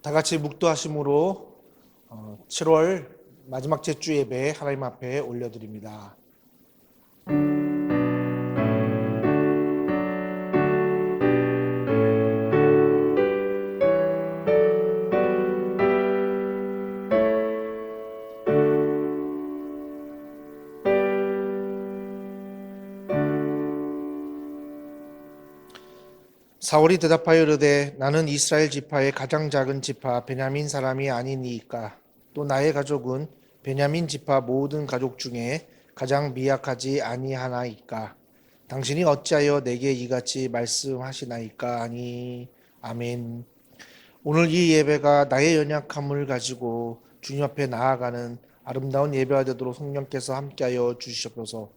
다 같이 묵도하심으로 7월 마지막 제주 예배 하나님 앞에 올려드립니다. 사울이 대답하여 이르되 나는 이스라엘 지파의 가장 작은 지파 베냐민 사람이 아니니이까 또 나의 가족은 베냐민 지파 모든 가족 중에 가장 미약하지 아니하나이까 당신이 어찌하여 내게 이같이 말씀하시나이까 하니 아멘. 오늘 이 예배가 나의 연약함을 가지고 주님 앞에 나아가는 아름다운 예배가 되도록 성령께서 함께하여 주시옵소서.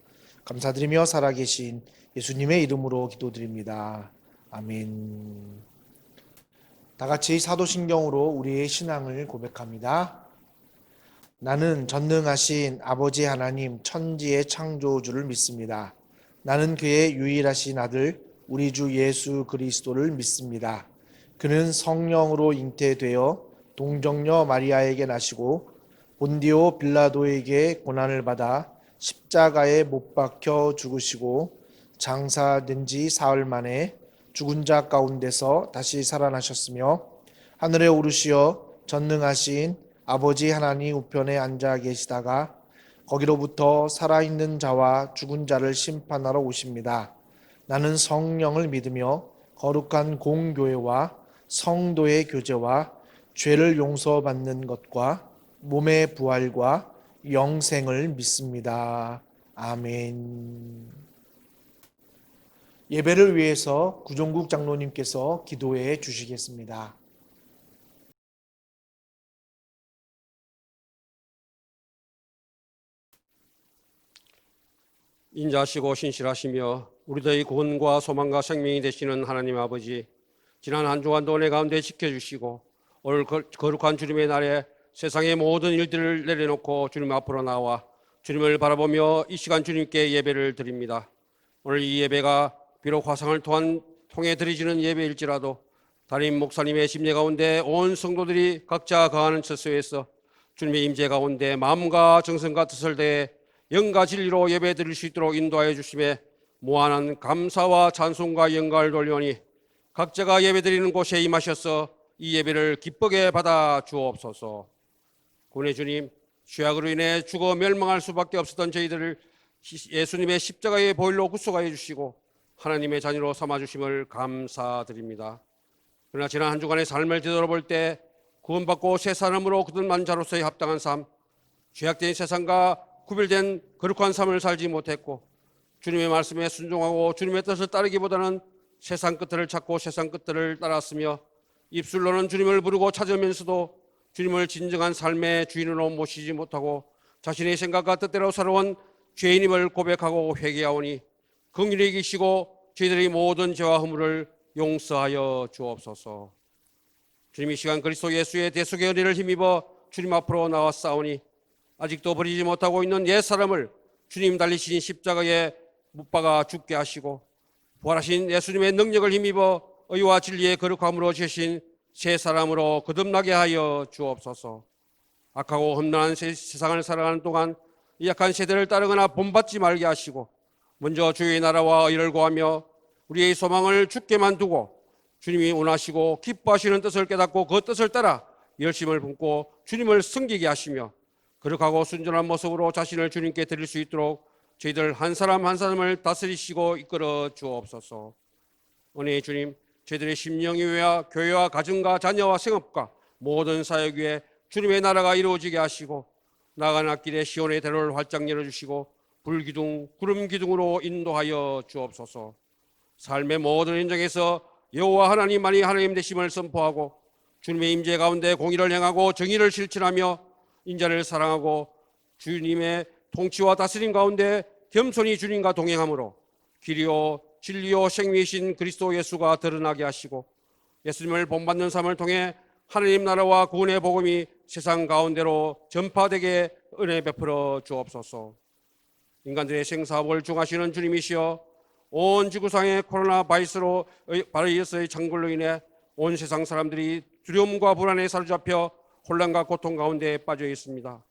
감사드리며 살아계신 예수님의 이름으로 기도드립니다. 아멘. 다 같이 사도신경으로 우리의 신앙을 고백합니다. 나는 전능하신 아버지 하나님 천지의 창조주를 믿습니다. 나는 그의 유일하신 아들 우리 주 예수 그리스도를 믿습니다. 그는 성령으로 잉태되어 동정녀 마리아에게 나시고 본디오 빌라도에게 고난을 받아 십자가에 못 박혀 죽으시고 장사된 지 사흘 만에 죽은 자 가운데서 다시 살아나셨으며 하늘에 오르시어 전능하신 아버지 하나님 우편에 앉아 계시다가 거기로부터 살아있는 자와 죽은 자를 심판하러 오십니다. 나는 성령을 믿으며 거룩한 공교회와 성도의 교제와 죄를 용서받는 것과 몸의 부활과 영생을 믿습니다. 아멘. 예배를 위해서 구종국 장로님께서 기도해 주시겠습니다. 인자하시고 신실하시며 우리들의 구원과 소망과 생명이 되시는 하나님 아버지, 지난 한 주간도 내 가운데 지켜주시고 오늘 거룩한 주님의 날에 세상의 모든 일들을 내려놓고 주님 앞으로 나와 주님을 바라보며 이 시간 주님께 예배를 드립니다. 오늘 이 예배가 비록 화상을 통해 드리지는 예배일지라도 담임 목사님의 심재 가운데 온 성도들이 각자 거하는 처소에서 주님의 임재 가운데 마음과 정성과 뜻을 다해 영과 진리로 예배 드릴 수 있도록 인도하여 주심에 무한한 감사와 찬송과 영광을 돌리오니 각자가 예배 드리는 곳에 임하셔서 이 예배를 기쁘게 받아 주옵소서. 구원의 주님, 죄악으로 인해 죽어 멸망할 수밖에 없었던 저희들을 예수님의 십자가의 보혈로 구속하여 주시고 하나님의 자녀로 삼아주심을 감사드립니다. 그러나 지난 한 주간의 삶을 되돌아볼 때 구원받고 새 사람으로 거듭난 자로서의 합당한 삶, 죄악된 세상과 구별된 거룩한 삶을 살지 못했고 주님의 말씀에 순종하고 주님의 뜻을 따르기보다는 세상 끝을 찾고 세상 끝을 따랐으며 입술로는 주님을 부르고 찾으면서도 주님을 진정한 삶의 주인으로 모시지 못하고 자신의 생각과 뜻대로 살아온 죄인임을 고백하고 회개하오니 긍휼히 계시고 저희들의 모든 죄와 허물을 용서하여 주옵소서. 주님, 이 시간 그리스도 예수의 대속의 은혜를 힘입어 주님 앞으로 나왔사오니 아직도 버리지 못하고 있는 옛 사람을 주님 달리신 십자가에 못 박아 죽게 하시고 부활하신 예수님의 능력을 힘입어 의와 진리의 거룩함으로 주신 새 사람으로 거듭나게 하여 주옵소서. 악하고 험난한 세상을 살아가는 동안 이 약한 세대를 따르거나 본받지 말게 하시고 먼저 주의 나라와 의를 구하며 우리의 소망을 주께만 두고 주님이 원하시고 기뻐하시는 뜻을 깨닫고 그 뜻을 따라 열심을 품고 주님을 섬기게 하시며 거룩하고 순전한 모습으로 자신을 주님께 드릴 수 있도록 저희들 한 사람 한 사람을 다스리시고 이끌어 주옵소서. 은혜의 주님, 저희들의 심령의회와 교회와 가정과 자녀와 생업과 모든 사역 위에 주님의 나라가 이루어지게 하시고 나아가는 앞길에 시온의 대로를 활짝 열어주시고 불기둥, 구름기둥으로 인도하여 주옵소서. 삶의 모든 현장에서 여호와 하나님만이 하나님 되심을 선포하고 주님의 임재 가운데 공의를 행하고 정의를 실천하며 인자를 사랑하고 주님의 통치와 다스림 가운데 겸손히 주님과 동행함으로 길이요 진리요 생명이신 그리스도 예수가 드러나게 하시고 예수님을 본받는 삶을 통해 하나님 나라와 구원의 복음이 세상 가운데로 전파되게 은혜 베풀어 주옵소서. 인간들의 생사복을 중하시는 주님이시여 온 지구상의 코로나 바이러스의 창궐로 인해 온 세상 사람들이 두려움과 불안에 사로잡혀 혼란과 고통 가운데 빠져 있습니다.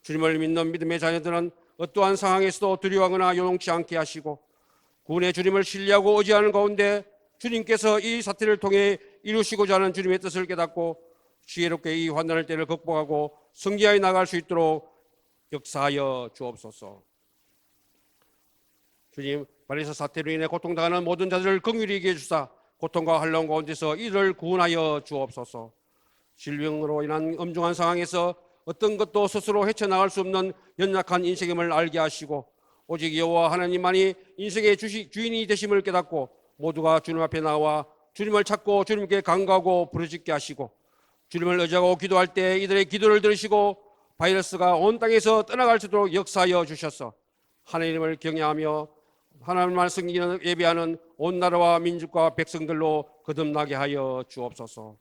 주님을 믿는 믿음의 자녀들은 어떠한 상황에서도 두려워하거나 요동치 않게 하시고 구원의 주님을 신뢰하고 의지하는 가운데 주님께서 이 사태를 통해 이루시고자 하는 주님의 뜻을 깨닫고 지혜롭게 이 환난의 때를 극복하고 승리하여 나갈 수 있도록 역사하여 주옵소서. 주님, 바리새 사태로 인해 고통당하는 모든 자들을 긍휼히 여겨 주사 고통과 한로움 가운데서 이를 구원하여 주옵소서. 질병으로 인한 엄중한 상황에서 어떤 것도 스스로 헤쳐나갈 수 없는 연약한 인생임을 알게 하시고 오직 여호와 하나님만이 인생의 주인이 되심을 깨닫고 모두가 주님 앞에 나와 주님을 찾고 주님께 간구하고 부르짖게 하시고 주님을 의지하고 기도할 때 이들의 기도를 들으시고 바이러스가 온 땅에서 떠나갈 수 있도록 역사하여 주셔서 하나님을 경외하며 하나님만 섬기는 예배하는 온 나라와 민족과 백성들로 거듭나게 하여 주옵소서.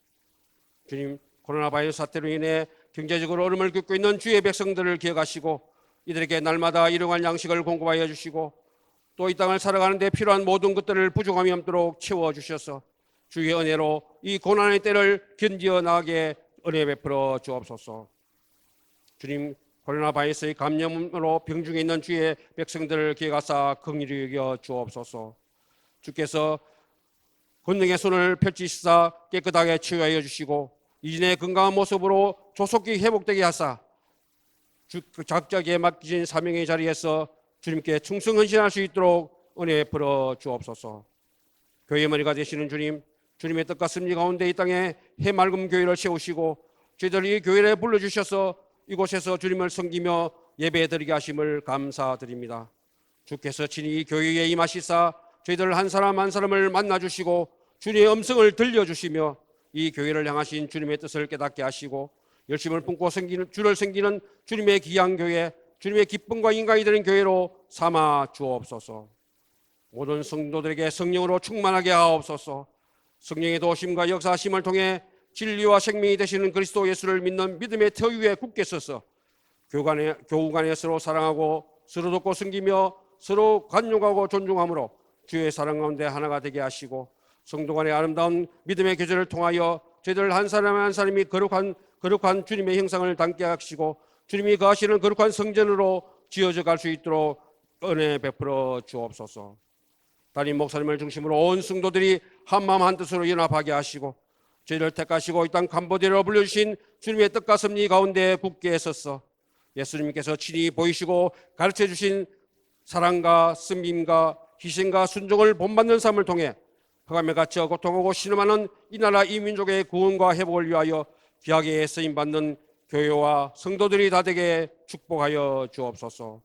주님, 코로나 바이러스 사태로 인해 경제적으로 어려움을 겪고 있는 주의 백성들을 기억하시고 이들에게 날마다 일용할 양식을 공급하여 주시고 또 이 땅을 살아가는 데 필요한 모든 것들을 부족함이 없도록 채워주셔서 주의 은혜로 이 고난의 때를 견디어 나가게 은혜 베풀어 주옵소서. 주님, 코로나 바이러스의 감염으로 병중에 있는 주의 백성들을 기억하사 긍휼히 여겨 주옵소서. 주께서 권능의 손을 펼치시사 깨끗하게 치유하여 주시고 이진의 건강한 모습으로 조속히 회복되게 하사 각자에게 맡기신 사명의 자리에서 주님께 충성헌신할 수 있도록 은혜 베풀어 주옵소서. 교회의 머리가 되시는 주님, 주님의 뜻과 섭리 가운데 이 땅에 해맑은 교회를 세우시고 저희들이 이 교회를 불러주셔서 이곳에서 주님을 섬기며 예배드리게 하심을 감사드립니다. 주께서 친히 이 교회에 임하시사 저희들 한 사람 한 사람을 만나주시고 주님의 음성을 들려주시며 이 교회를 향하신 주님의 뜻을 깨닫게 하시고 열심을 품고 주를 섬기는 주님의 귀한 교회, 주님의 기쁨과 인강이 되는 교회로 삼아 주옵소서. 모든 성도들에게 성령으로 충만하게 하옵소서. 성령의 도심과 역사하심을 통해 진리와 생명이 되시는 그리스도 예수를 믿는 믿음의 터 위에 굳게 서서 교우 간에 서로 사랑하고 서로 돕고 섬기며 서로 간용하고 존중함으로 주의 사랑 가운데 하나가 되게 하시고 성도 간의 아름다운 믿음의 교제를 통하여 저희들 한 사람 한 사람이 거룩한 주님의 형상을 담게 하시고 주님이 거하시는 거룩한 성전으로 지어져 갈 수 있도록 은혜 베풀어 주옵소서. 담임 목사님을 중심으로 온 성도들이 한마음 한뜻으로 연합하게 하시고 저희를 택하시고 이 땅 캄보디아로 불려주신 주님의 뜻과 섭리 가운데 굳게 서서 예수님께서 친히 보이시고 가르쳐주신 사랑과 섬김과 희생과 순종을 본받는 삶을 통해 흑암에 갇혀 고통하고 신음하는 이 나라 이 민족의 구원과 회복을 위하여 귀하게 쓰임받는 교회와 성도들이 다 되게 축복하여 주옵소서.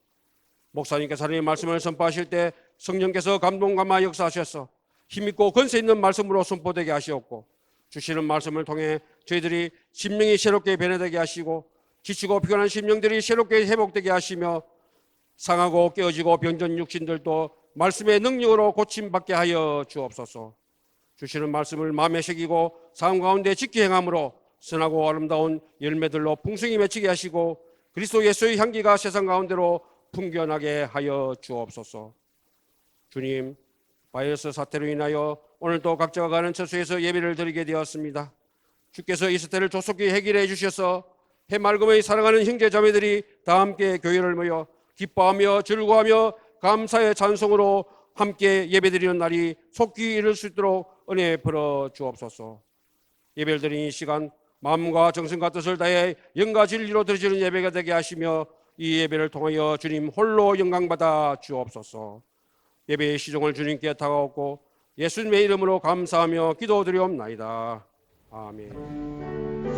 목사님께서 하나님의 말씀을 선포하실 때 성령께서 감동감화 역사하셔서 힘있고 권세 있는 말씀으로 선포되게 하시옵고 주시는 말씀을 통해 저희들이 심령이 새롭게 변화되게 하시고 지치고 피곤한 심령들이 새롭게 회복되게 하시며 상하고 깨어지고 병든 육신들도 말씀의 능력으로 고침받게 하여 주옵소서. 주시는 말씀을 마음에 새기고 삶 가운데 지키 행함으로 선하고 아름다운 열매들로 풍성히 맺히게 하시고 그리스도 예수의 향기가 세상 가운데로 풍겨나게 하여 주옵소서. 주님, 바이러스 사태로 인하여 오늘도 각자가 가는 처소에서 예배를 드리게 되었습니다. 주께서 이 사태를 조속히 해결해 주셔서 해맑음의 사랑하는 형제 자매들이 다 함께 교회를 모여 기뻐하며 즐거워하며 감사의 찬송으로 함께 예배드리는 날이 속히 이룰 수 있도록 은혜 베풀어 주옵소서. 예배를 드리는 이 시간 마음과 정성과 뜻을 다해 영과 진리로 드리는 예배가 되게 하시며 이 예배를 통하여 주님 홀로 영광받아 주옵소서. 예배의 시종을 주님께 다가오고 예수님의 이름으로 감사하며 기도드리옵나이다. 아멘.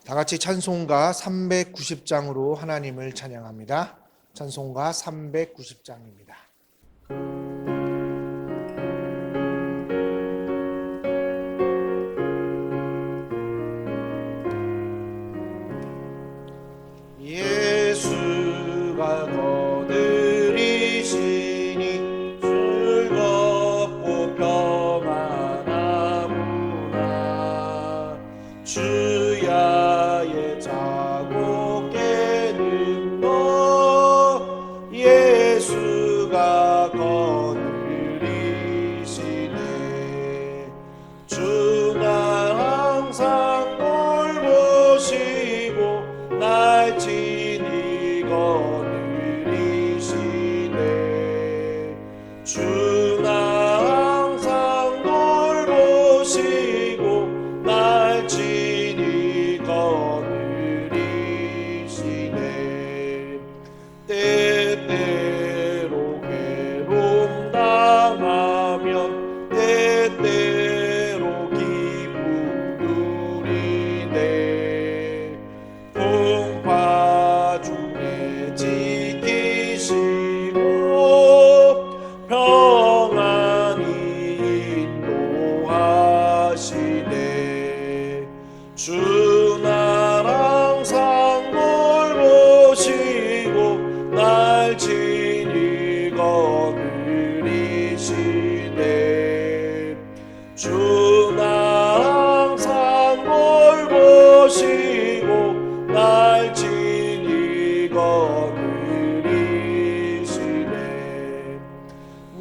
다 같이 찬송가 390장으로 하나님을 찬양합니다. 찬송가 390장입니다. 예수가 거느리시니 즐겁고 평안하구나. 주야의 자고 깨는 너 예수가 거느리시네. 주나 항상 돌보시고 날 친히 거느리시네. 주나 항상 돌보시고 날 친히 거느리시네. 때때로 괴로움 당하면 때때로 기쁨 누리네. 풍파 중에 지키시고 평안히 인도하시네. 주나 항상 돌보시고 날 친히 거느리시네. 주나 항상 돌보시고 날 친히 거느리시네.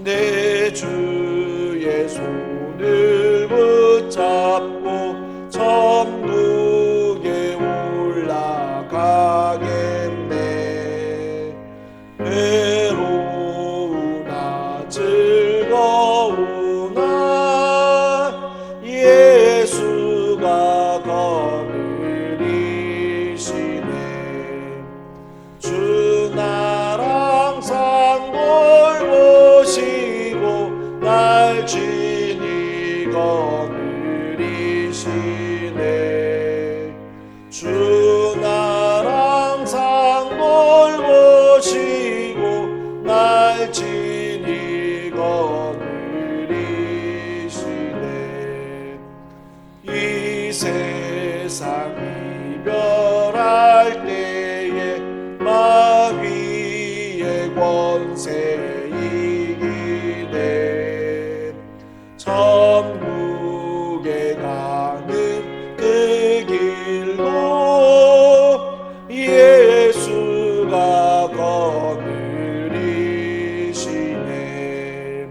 내 주의 손을 붙잡고 천국에 올라가겠네. 외로우나 즐거우나 예수가 거느리시네. 주나 항상 돌보시고 날 친히 거느리시네. 주나 항상 돌보시고 날 친히 거느리시네. 이 세상 이별할 때에 마귀의 권세 이기네. 천국에 가는 그 길로 예수가 거느리시네.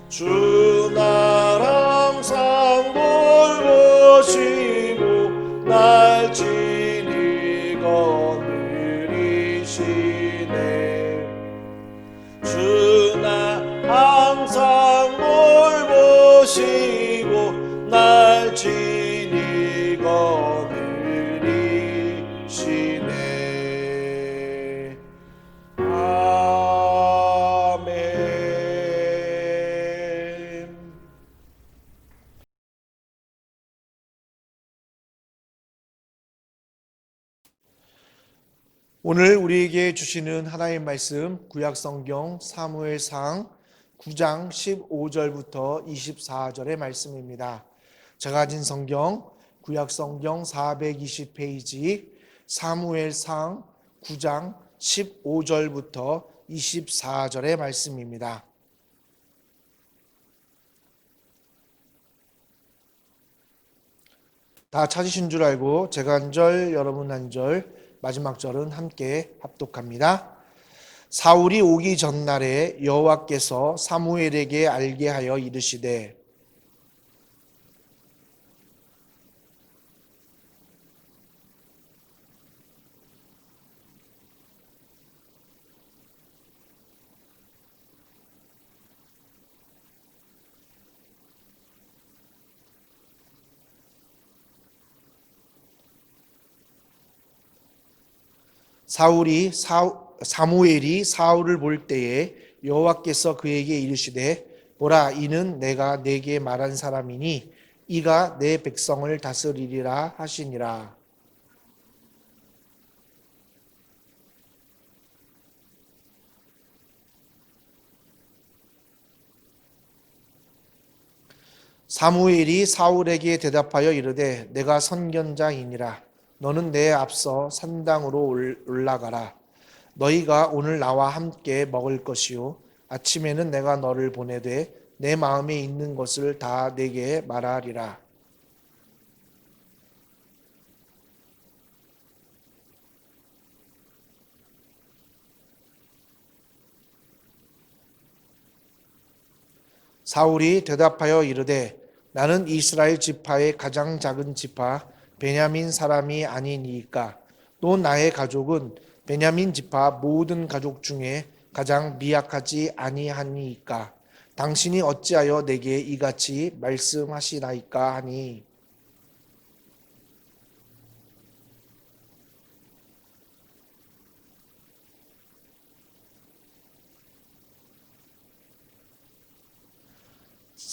주나 항상 돌보시고 날 친히 거느리시네. 주나 항상 돌보시고 날 친히 거느리시네. 아멘. 오늘 우리에게 주시는 하나님의 말씀 구약성경 사무엘상 9장 15절부터 24절의 말씀입니다. 제가 가진 성경 구약성경 420페이지 사무엘상 9장 15절부터 24절의 말씀입니다. 다 찾으신 줄 알고 제가 한 절 여러분 한 절 마지막 절은 함께 합독합니다. 사울이 오기 전날에 여호와께서 사무엘에게 알게 하여 이르시되 사무엘이 사울을 볼 때에 여호와께서 그에게 이르시되 보라 이는 내가 네게 말한 사람이니 이가 내 백성을 다스리리라 하시니라. 사무엘이 사울에게 대답하여 이르되 내가 선견자이니라. 너는 내 앞서 산당으로 올라가라. 너희가 오늘 나와 함께 먹을 것이요 아침에는 내가 너를 보내되 내 마음에 있는 것을 다 내게 말하리라. 사울이 대답하여 이르되 나는 이스라엘 지파의 가장 작은 지파 베냐민 사람이 아니니이까 또 나의 가족은 베냐민 지파 모든 가족 중에 가장 미약하지 아니하니이까 당신이 어찌하여 내게 이같이 말씀하시나이까 하니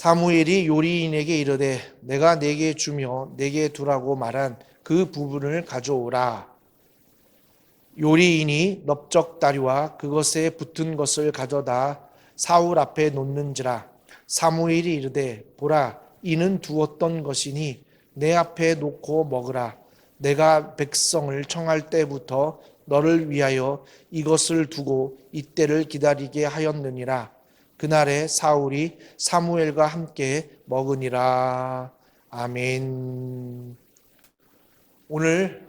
사무엘이 요리인에게 이르되 내가 내게 주며 내게 두라고 말한 그 부분을 가져오라. 요리인이 넓적다리와 그것에 붙은 것을 가져다 사울 앞에 놓는지라. 사무엘이 이르되 보라 이는 두었던 것이니 내 앞에 놓고 먹으라. 내가 백성을 청할 때부터 너를 위하여 이것을 두고 이때를 기다리게 하였느니라. 그날에 사울이 사무엘과 함께 먹으니라. 아멘. 오늘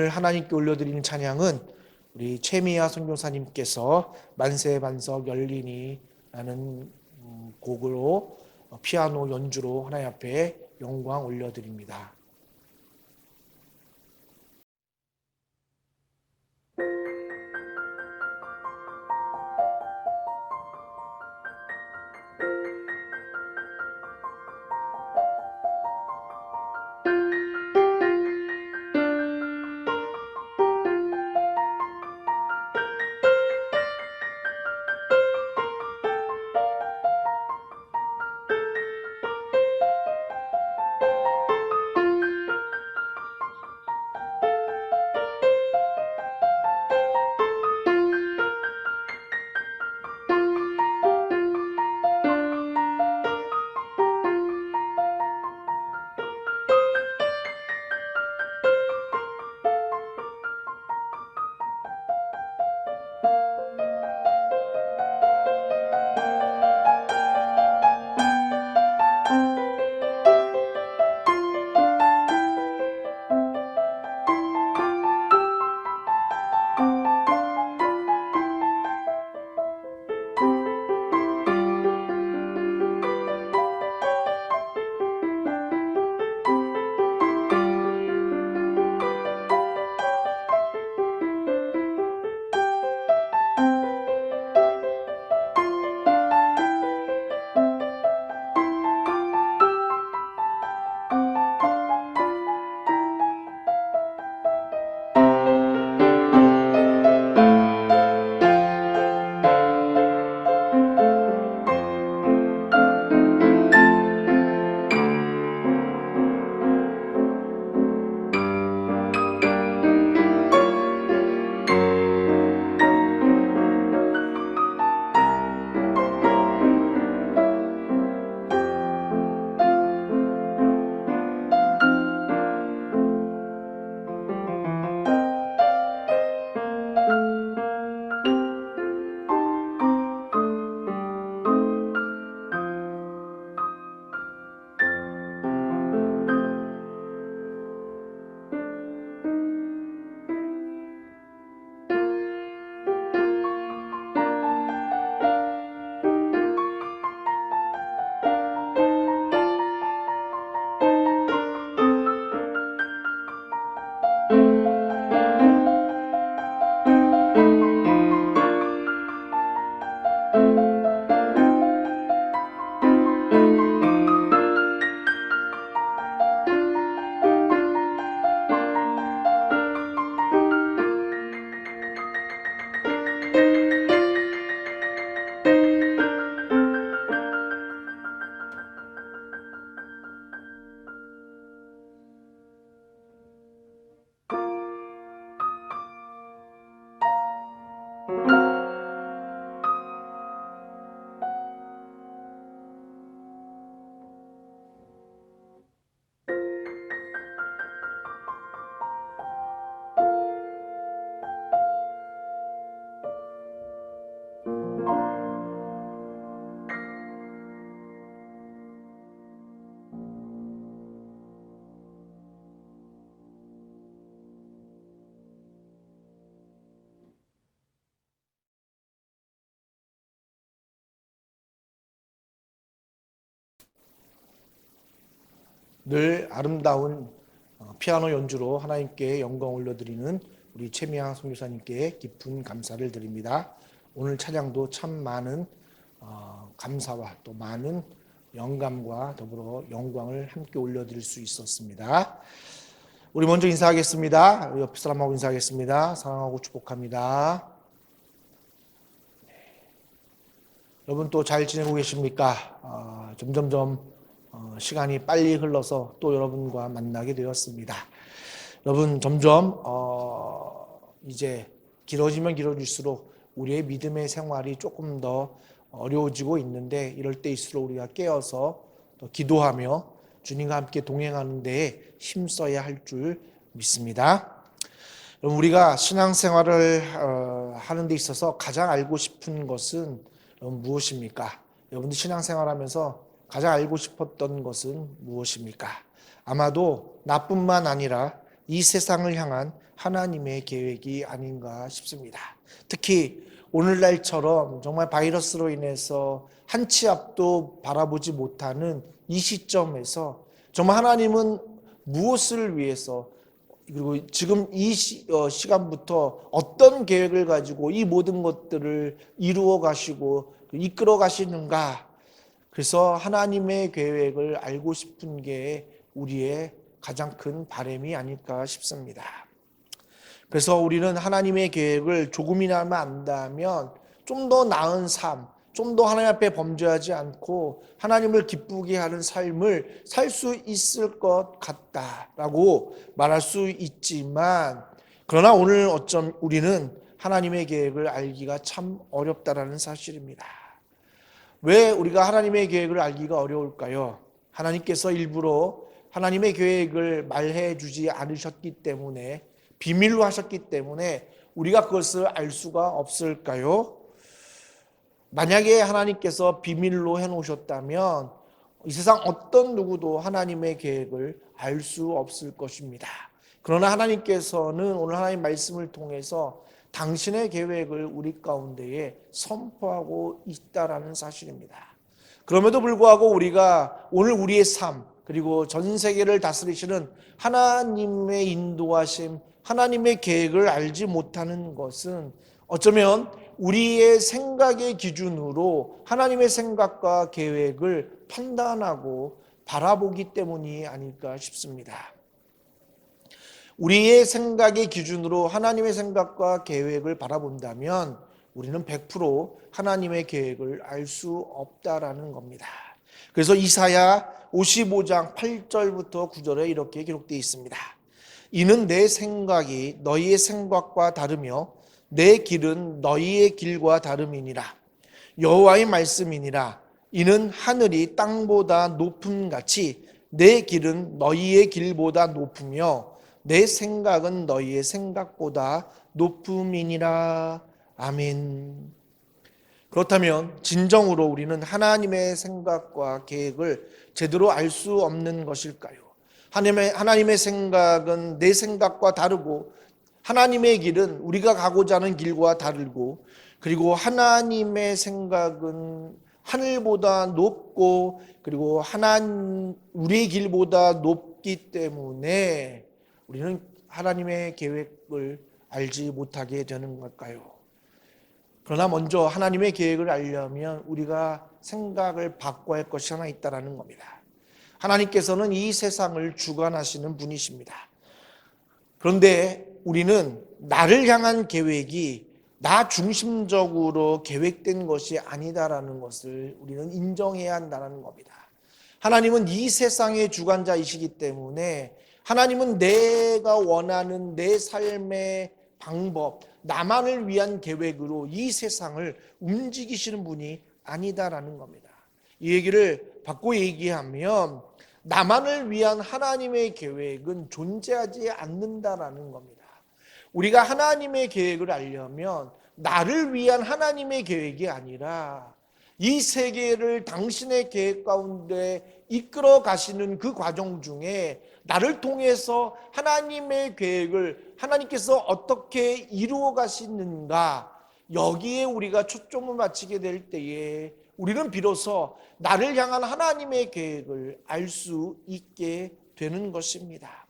하나님께 올려드리는 찬양은 우리 최미아 선교사님께서 만세 반석 열리니라는 곡으로 피아노 연주로 하나님 앞에 영광 올려드립니다. 늘 아름다운 피아노 연주로 하나님께 영광 올려드리는 우리 최미아 선교사님께 깊은 감사를 드립니다. 오늘 찬양도 참 많은 감사와 또 많은 영감과 더불어 영광을 함께 올려드릴 수 있었습니다. 우리 먼저 인사하겠습니다. 우리 옆 사람하고 인사하겠습니다. 사랑하고 축복합니다. 여러분 또 잘 지내고 계십니까? 점점점 시간이 빨리 흘러서 또 여러분과 만나게 되었습니다. 여러분 점점 이제 길어지면 길어질수록 우리의 믿음의 생활이 조금 더 어려워지고 있는데 이럴 때일수록 우리가 깨어서 또 기도하며 주님과 함께 동행하는 데에 힘써야 할 줄 믿습니다. 여러분 우리가 신앙생활을 하는 데 있어서 가장 알고 싶은 것은 무엇입니까? 여러분들 신앙생활하면서 가장 알고 싶었던 것은 무엇입니까? 아마도 나뿐만 아니라 이 세상을 향한 하나님의 계획이 아닌가 싶습니다. 특히 오늘날처럼 정말 바이러스로 인해서 한 치 앞도 바라보지 못하는 이 시점에서 정말 하나님은 무엇을 위해서 그리고 지금 이 시간부터 어떤 계획을 가지고 이 모든 것들을 이루어 가시고 이끌어 가시는가. 그래서 하나님의 계획을 알고 싶은 게 우리의 가장 큰 바람이 아닐까 싶습니다. 그래서 우리는 하나님의 계획을 조금이나마 안다면 좀 더 나은 삶, 좀 더 하나님 앞에 범죄하지 않고 하나님을 기쁘게 하는 삶을 살 수 있을 것 같다라고 말할 수 있지만, 그러나 오늘 어쩜 우리는 하나님의 계획을 알기가 참 어렵다라는 사실입니다. 왜 우리가 하나님의 계획을 알기가 어려울까요? 하나님께서 일부러 하나님의 계획을 말해 주지 않으셨기 때문에, 비밀로 하셨기 때문에 우리가 그것을 알 수가 없을까요? 만약에 하나님께서 비밀로 해놓으셨다면 이 세상 어떤 누구도 하나님의 계획을 알 수 없을 것입니다. 그러나 하나님께서는 오늘 하나님 말씀을 통해서 당신의 계획을 우리 가운데에 선포하고 있다라는 사실입니다. 그럼에도 불구하고 우리가 오늘 우리의 삶 그리고 전 세계를 다스리시는 하나님의 인도하심, 하나님의 계획을 알지 못하는 것은 어쩌면 우리의 생각의 기준으로 하나님의 생각과 계획을 판단하고 바라보기 때문이 아닐까 싶습니다. 우리의 생각의 기준으로 하나님의 생각과 계획을 바라본다면 우리는 100% 하나님의 계획을 알 수 없다라는 겁니다. 그래서 이사야 55장 8절부터 9절에 이렇게 기록되어 있습니다. 이는 내 생각이 너희의 생각과 다르며 내 길은 너희의 길과 다름이니라. 여호와의 말씀이니라. 이는 하늘이 땅보다 높음같이 내 길은 너희의 길보다 높으며 내 생각은 너희의 생각보다 높음이니라. 아멘. 그렇다면 진정으로 우리는 하나님의 생각과 계획을 제대로 알 수 없는 것일까요? 하나님의 생각은 내 생각과 다르고 하나님의 길은 우리가 가고자 하는 길과 다르고, 그리고 하나님의 생각은 하늘보다 높고 그리고 우리의 길보다 높기 때문에 우리는 하나님의 계획을 알지 못하게 되는 걸까요? 그러나 먼저 하나님의 계획을 알려면 우리가 생각을 바꿔야 할 것이 하나 있다는 겁니다. 하나님께서는 이 세상을 주관하시는 분이십니다. 그런데 우리는 나를 향한 계획이 나 중심적으로 계획된 것이 아니다라는 것을 우리는 인정해야 한다는 겁니다. 하나님은 이 세상의 주관자이시기 때문에 하나님은 내가 원하는 내 삶의 방법, 나만을 위한 계획으로 이 세상을 움직이시는 분이 아니다라는 겁니다. 이 얘기를 바꿔 얘기하면 나만을 위한 하나님의 계획은 존재하지 않는다라는 겁니다. 우리가 하나님의 계획을 알려면 나를 위한 하나님의 계획이 아니라 이 세계를 당신의 계획 가운데 이끌어 가시는 그 과정 중에 나를 통해서 하나님의 계획을 하나님께서 어떻게 이루어 가시는가, 여기에 우리가 초점을 맞추게 될 때에 우리는 비로소 나를 향한 하나님의 계획을 알 수 있게 되는 것입니다.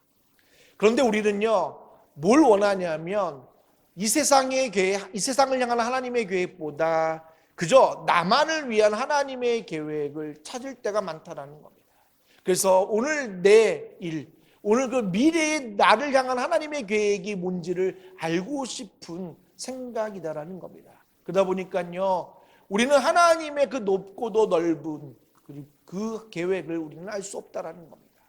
그런데 우리는요, 뭘 원하냐면 이 세상의 계획, 이 세상을 향한 하나님의 계획보다 그저 나만을 위한 하나님의 계획을 찾을 때가 많다라는 겁니다. 그래서 오늘 내 일, 오늘 그 미래의 나를 향한 하나님의 계획이 뭔지를 알고 싶은 생각이다라는 겁니다. 그러다 보니까요, 우리는 하나님의 그 높고도 넓은 그 계획을 우리는 알 수 없다라는 겁니다.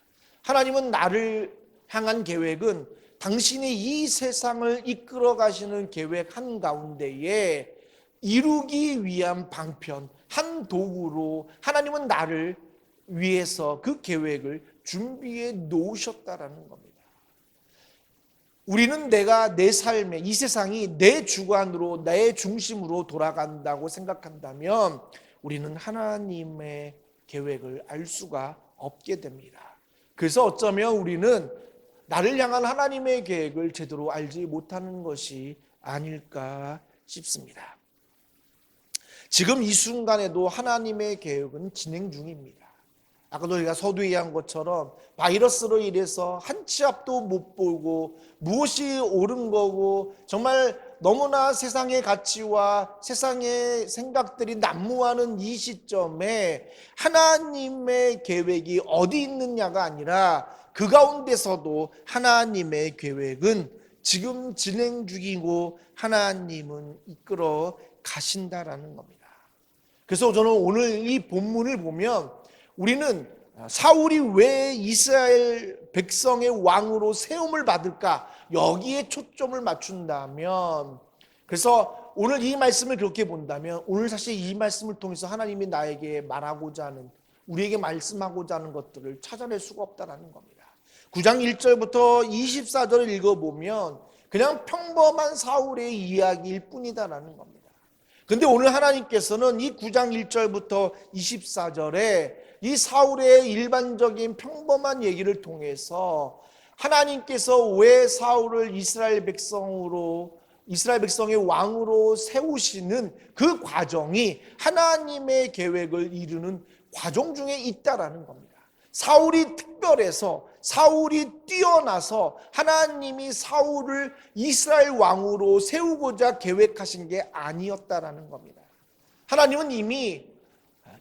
하나님은 나를 향한 계획은 당신이 이 세상을 이끌어 가시는 계획 한가운데에 이루기 위한 방편, 한 도구로 하나님은 나를 위해서 그 계획을 준비해 놓으셨다라는 겁니다. 우리는 내가 내 삶에 이 세상이 내 주관으로 내 중심으로 돌아간다고 생각한다면 우리는 하나님의 계획을 알 수가 없게 됩니다. 그래서 어쩌면 우리는 나를 향한 하나님의 계획을 제대로 알지 못하는 것이 아닐까 싶습니다. 지금 이 순간에도 하나님의 계획은 진행 중입니다. 아까도 우리가 서두에 얘기한 것처럼 바이러스로 인해서 한 치 앞도 못 보고 무엇이 옳은 거고 정말 너무나 세상의 가치와 세상의 생각들이 난무하는 이 시점에 하나님의 계획이 어디 있느냐가 아니라 그 가운데서도 하나님의 계획은 지금 진행 중이고 하나님은 이끌어 가신다라는 겁니다. 그래서 저는 오늘 이 본문을 보면 우리는 사울이 왜 이스라엘 백성의 왕으로 세움을 받을까? 여기에 초점을 맞춘다면, 그래서 오늘 이 말씀을 그렇게 본다면 오늘 사실 이 말씀을 통해서 하나님이 나에게 말하고자 하는, 우리에게 말씀하고자 하는 것들을 찾아낼 수가 없다는 겁니다. 9장 1절부터 24절을 읽어보면 그냥 평범한 사울의 이야기일 뿐이다라는 겁니다. 근데 오늘 하나님께서는 이 9장 1절부터 24절에 이 사울의 일반적인 평범한 얘기를 통해서 하나님께서 왜 사울을 이스라엘 백성의 왕으로 세우시는 그 과정이 하나님의 계획을 이루는 과정 중에 있다라는 겁니다. 사울이 특별해서, 사울이 뛰어나서 하나님이 사울을 이스라엘 왕으로 세우고자 계획하신 게 아니었다라는 겁니다. 하나님은 이미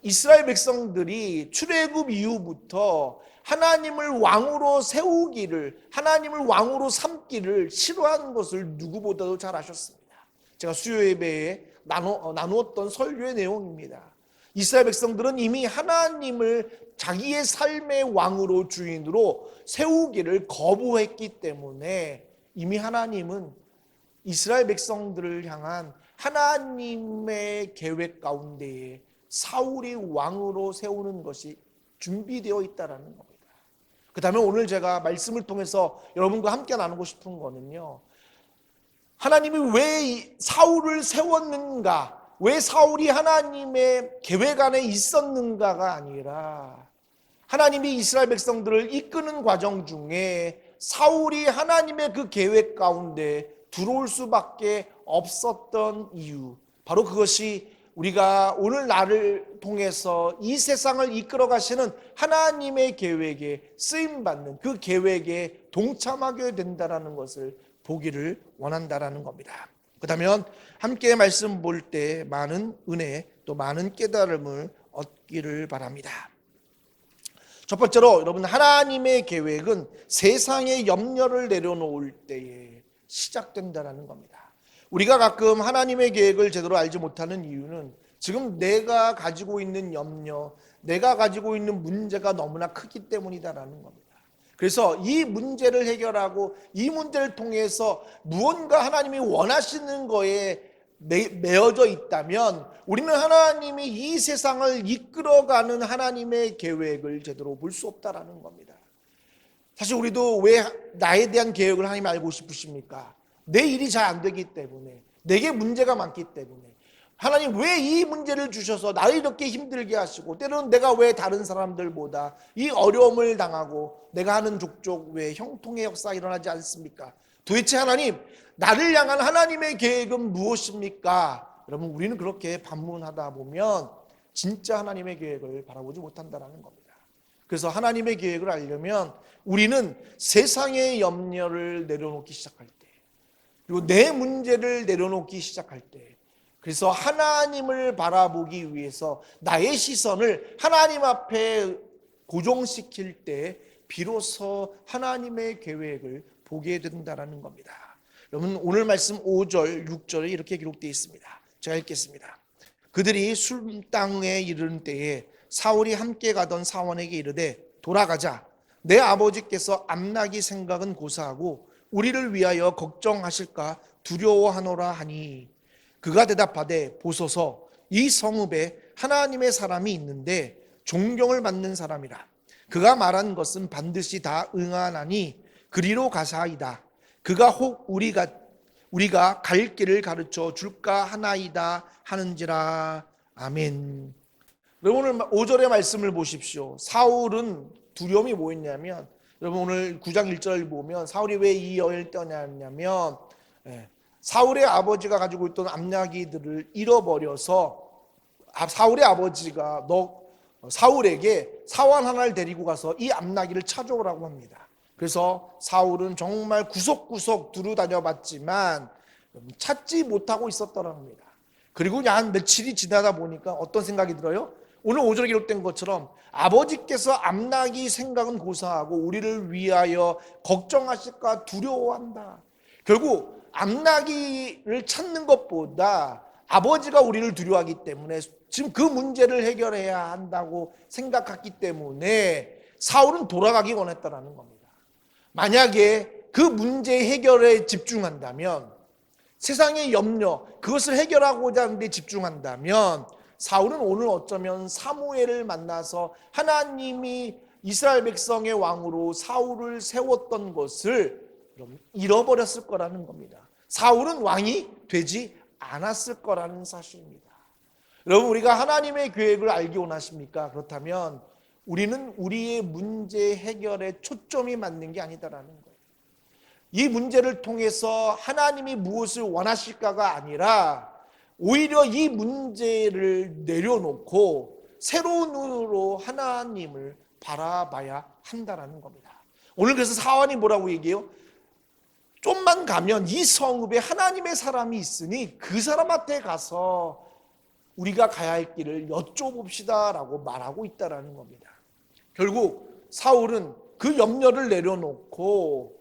이스라엘 백성들이 출애굽 이후부터 하나님을 왕으로 세우기를, 하나님을 왕으로 삼기를 싫어하는 것을 누구보다도 잘 아셨습니다. 제가 수요 예배에 나누었던 설교의 내용입니다. 이스라엘 백성들은 이미 하나님을 자기의 삶의 왕으로, 주인으로 세우기를 거부했기 때문에 이미 하나님은 이스라엘 백성들을 향한 하나님의 계획 가운데에 사울이 왕으로 세우는 것이 준비되어 있다는 겁니다. 그 다음에 오늘 제가 말씀을 통해서 여러분과 함께 나누고 싶은 거는요, 하나님이 왜 사울을 세웠는가, 왜 사울이 하나님의 계획 안에 있었는가가 아니라 하나님이 이스라엘 백성들을 이끄는 과정 중에 사울이 하나님의 그 계획 가운데 들어올 수밖에 없었던 이유, 바로 그것이 우리가 오늘 나를 통해서 이 세상을 이끌어 가시는 하나님의 계획에 쓰임받는 그 계획에 동참하게 된다는 것을 보기를 원한다라는 겁니다. 그렇다면 함께 말씀 볼 때 많은 은혜 또 많은 깨달음을 얻기를 바랍니다. 첫 번째로 여러분, 하나님의 계획은 세상의 염려를 내려놓을 때에 시작된다는 겁니다. 우리가 가끔 하나님의 계획을 제대로 알지 못하는 이유는 지금 내가 가지고 있는 염려, 내가 가지고 있는 문제가 너무나 크기 때문이다라는 겁니다. 그래서 이 문제를 해결하고 이 문제를 통해서 무언가 하나님이 원하시는 거에 매어져 있다면 우리는 하나님이 이 세상을 이끌어가는 하나님의 계획을 제대로 볼 수 없다라는 겁니다. 사실 우리도 왜 나에 대한 계획을 하나님 알고 싶으십니까? 내 일이 잘 안 되기 때문에, 내게 문제가 많기 때문에 하나님 왜 이 문제를 주셔서 나를 이렇게 힘들게 하시고, 때로는 내가 왜 다른 사람들보다 이 어려움을 당하고 내가 하는 족족 왜 형통의 역사가 일어나지 않습니까? 도대체 하나님, 나를 향한 하나님의 계획은 무엇입니까? 여러분, 우리는 그렇게 반문하다 보면 진짜 하나님의 계획을 바라보지 못한다는 겁니다. 그래서 하나님의 계획을 알려면 우리는 세상의 염려를 내려놓기 시작할 때, 그리고 내 문제를 내려놓기 시작할 때, 그래서 하나님을 바라보기 위해서 나의 시선을 하나님 앞에 고정시킬 때 비로소 하나님의 계획을 보게 된다는 겁니다. 여러분, 오늘 말씀 5절, 6절에 이렇게 기록되어 있습니다. 제가 읽겠습니다. 그들이 술 땅에 이르는 때에 사울이 함께 가던 사원에게 이르되 돌아가자. 내 아버지께서 암나기 생각은 고사하고 우리를 위하여 걱정하실까 두려워하노라 하니, 그가 대답하되 보소서, 이 성읍에 하나님의 사람이 있는데 존경을 받는 사람이라. 그가 말한 것은 반드시 다 응하나니 그리로 가사이다. 그가 혹 우리가 갈 길을 가르쳐 줄까 하나이다 하는지라. 아멘. 여러분, 오늘 5절의 말씀을 보십시오. 사울은 두려움이 뭐였냐면, 여러분 오늘 9장 1절 보면 사울이 왜 이 여인을 떠났냐면, 사울의 아버지가 가지고 있던 암나기들을 잃어버려서 사울의 아버지가 사울에게 사원 하나를 데리고 가서 이 암나기를 찾아오라고 합니다. 그래서 사울은 정말 구석구석 두루 다녀봤지만 찾지 못하고 있었더라는 겁니다. 그리고 한 며칠이 지나다 보니까 어떤 생각이 들어요? 오늘 5절에 기록된 것처럼 아버지께서 암나기 생각은 고사하고 우리를 위하여 걱정하실까 두려워한다. 결국 암나기를 찾는 것보다 아버지가 우리를 두려워하기 때문에 지금 그 문제를 해결해야 한다고 생각했기 때문에 사울은 돌아가기 원했다라는 겁니다. 만약에 그 문제 해결에 집중한다면, 세상의 염려, 그것을 해결하고자 하는데 집중한다면, 사울은 오늘 어쩌면 사무엘을 만나서 하나님이 이스라엘 백성의 왕으로 사울을 세웠던 것을 잃어버렸을 거라는 겁니다. 사울은 왕이 되지 않았을 거라는 사실입니다. 여러분, 우리가 하나님의 계획을 알기 원하십니까? 그렇다면 우리는 우리의 문제 해결에 초점이 맞는 게 아니다라는 거예요. 이 문제를 통해서 하나님이 무엇을 원하실까가 아니라 오히려 이 문제를 내려놓고 새로운 눈으로 하나님을 바라봐야 한다라는 겁니다. 오늘 그래서 사원이 뭐라고 얘기해요? 좀만 가면 이 성읍에 하나님의 사람이 있으니 그 사람한테 가서 우리가 가야 할 길을 여쭤봅시다 라고 말하고 있다라는 겁니다. 결국 사울은 그 염려를 내려놓고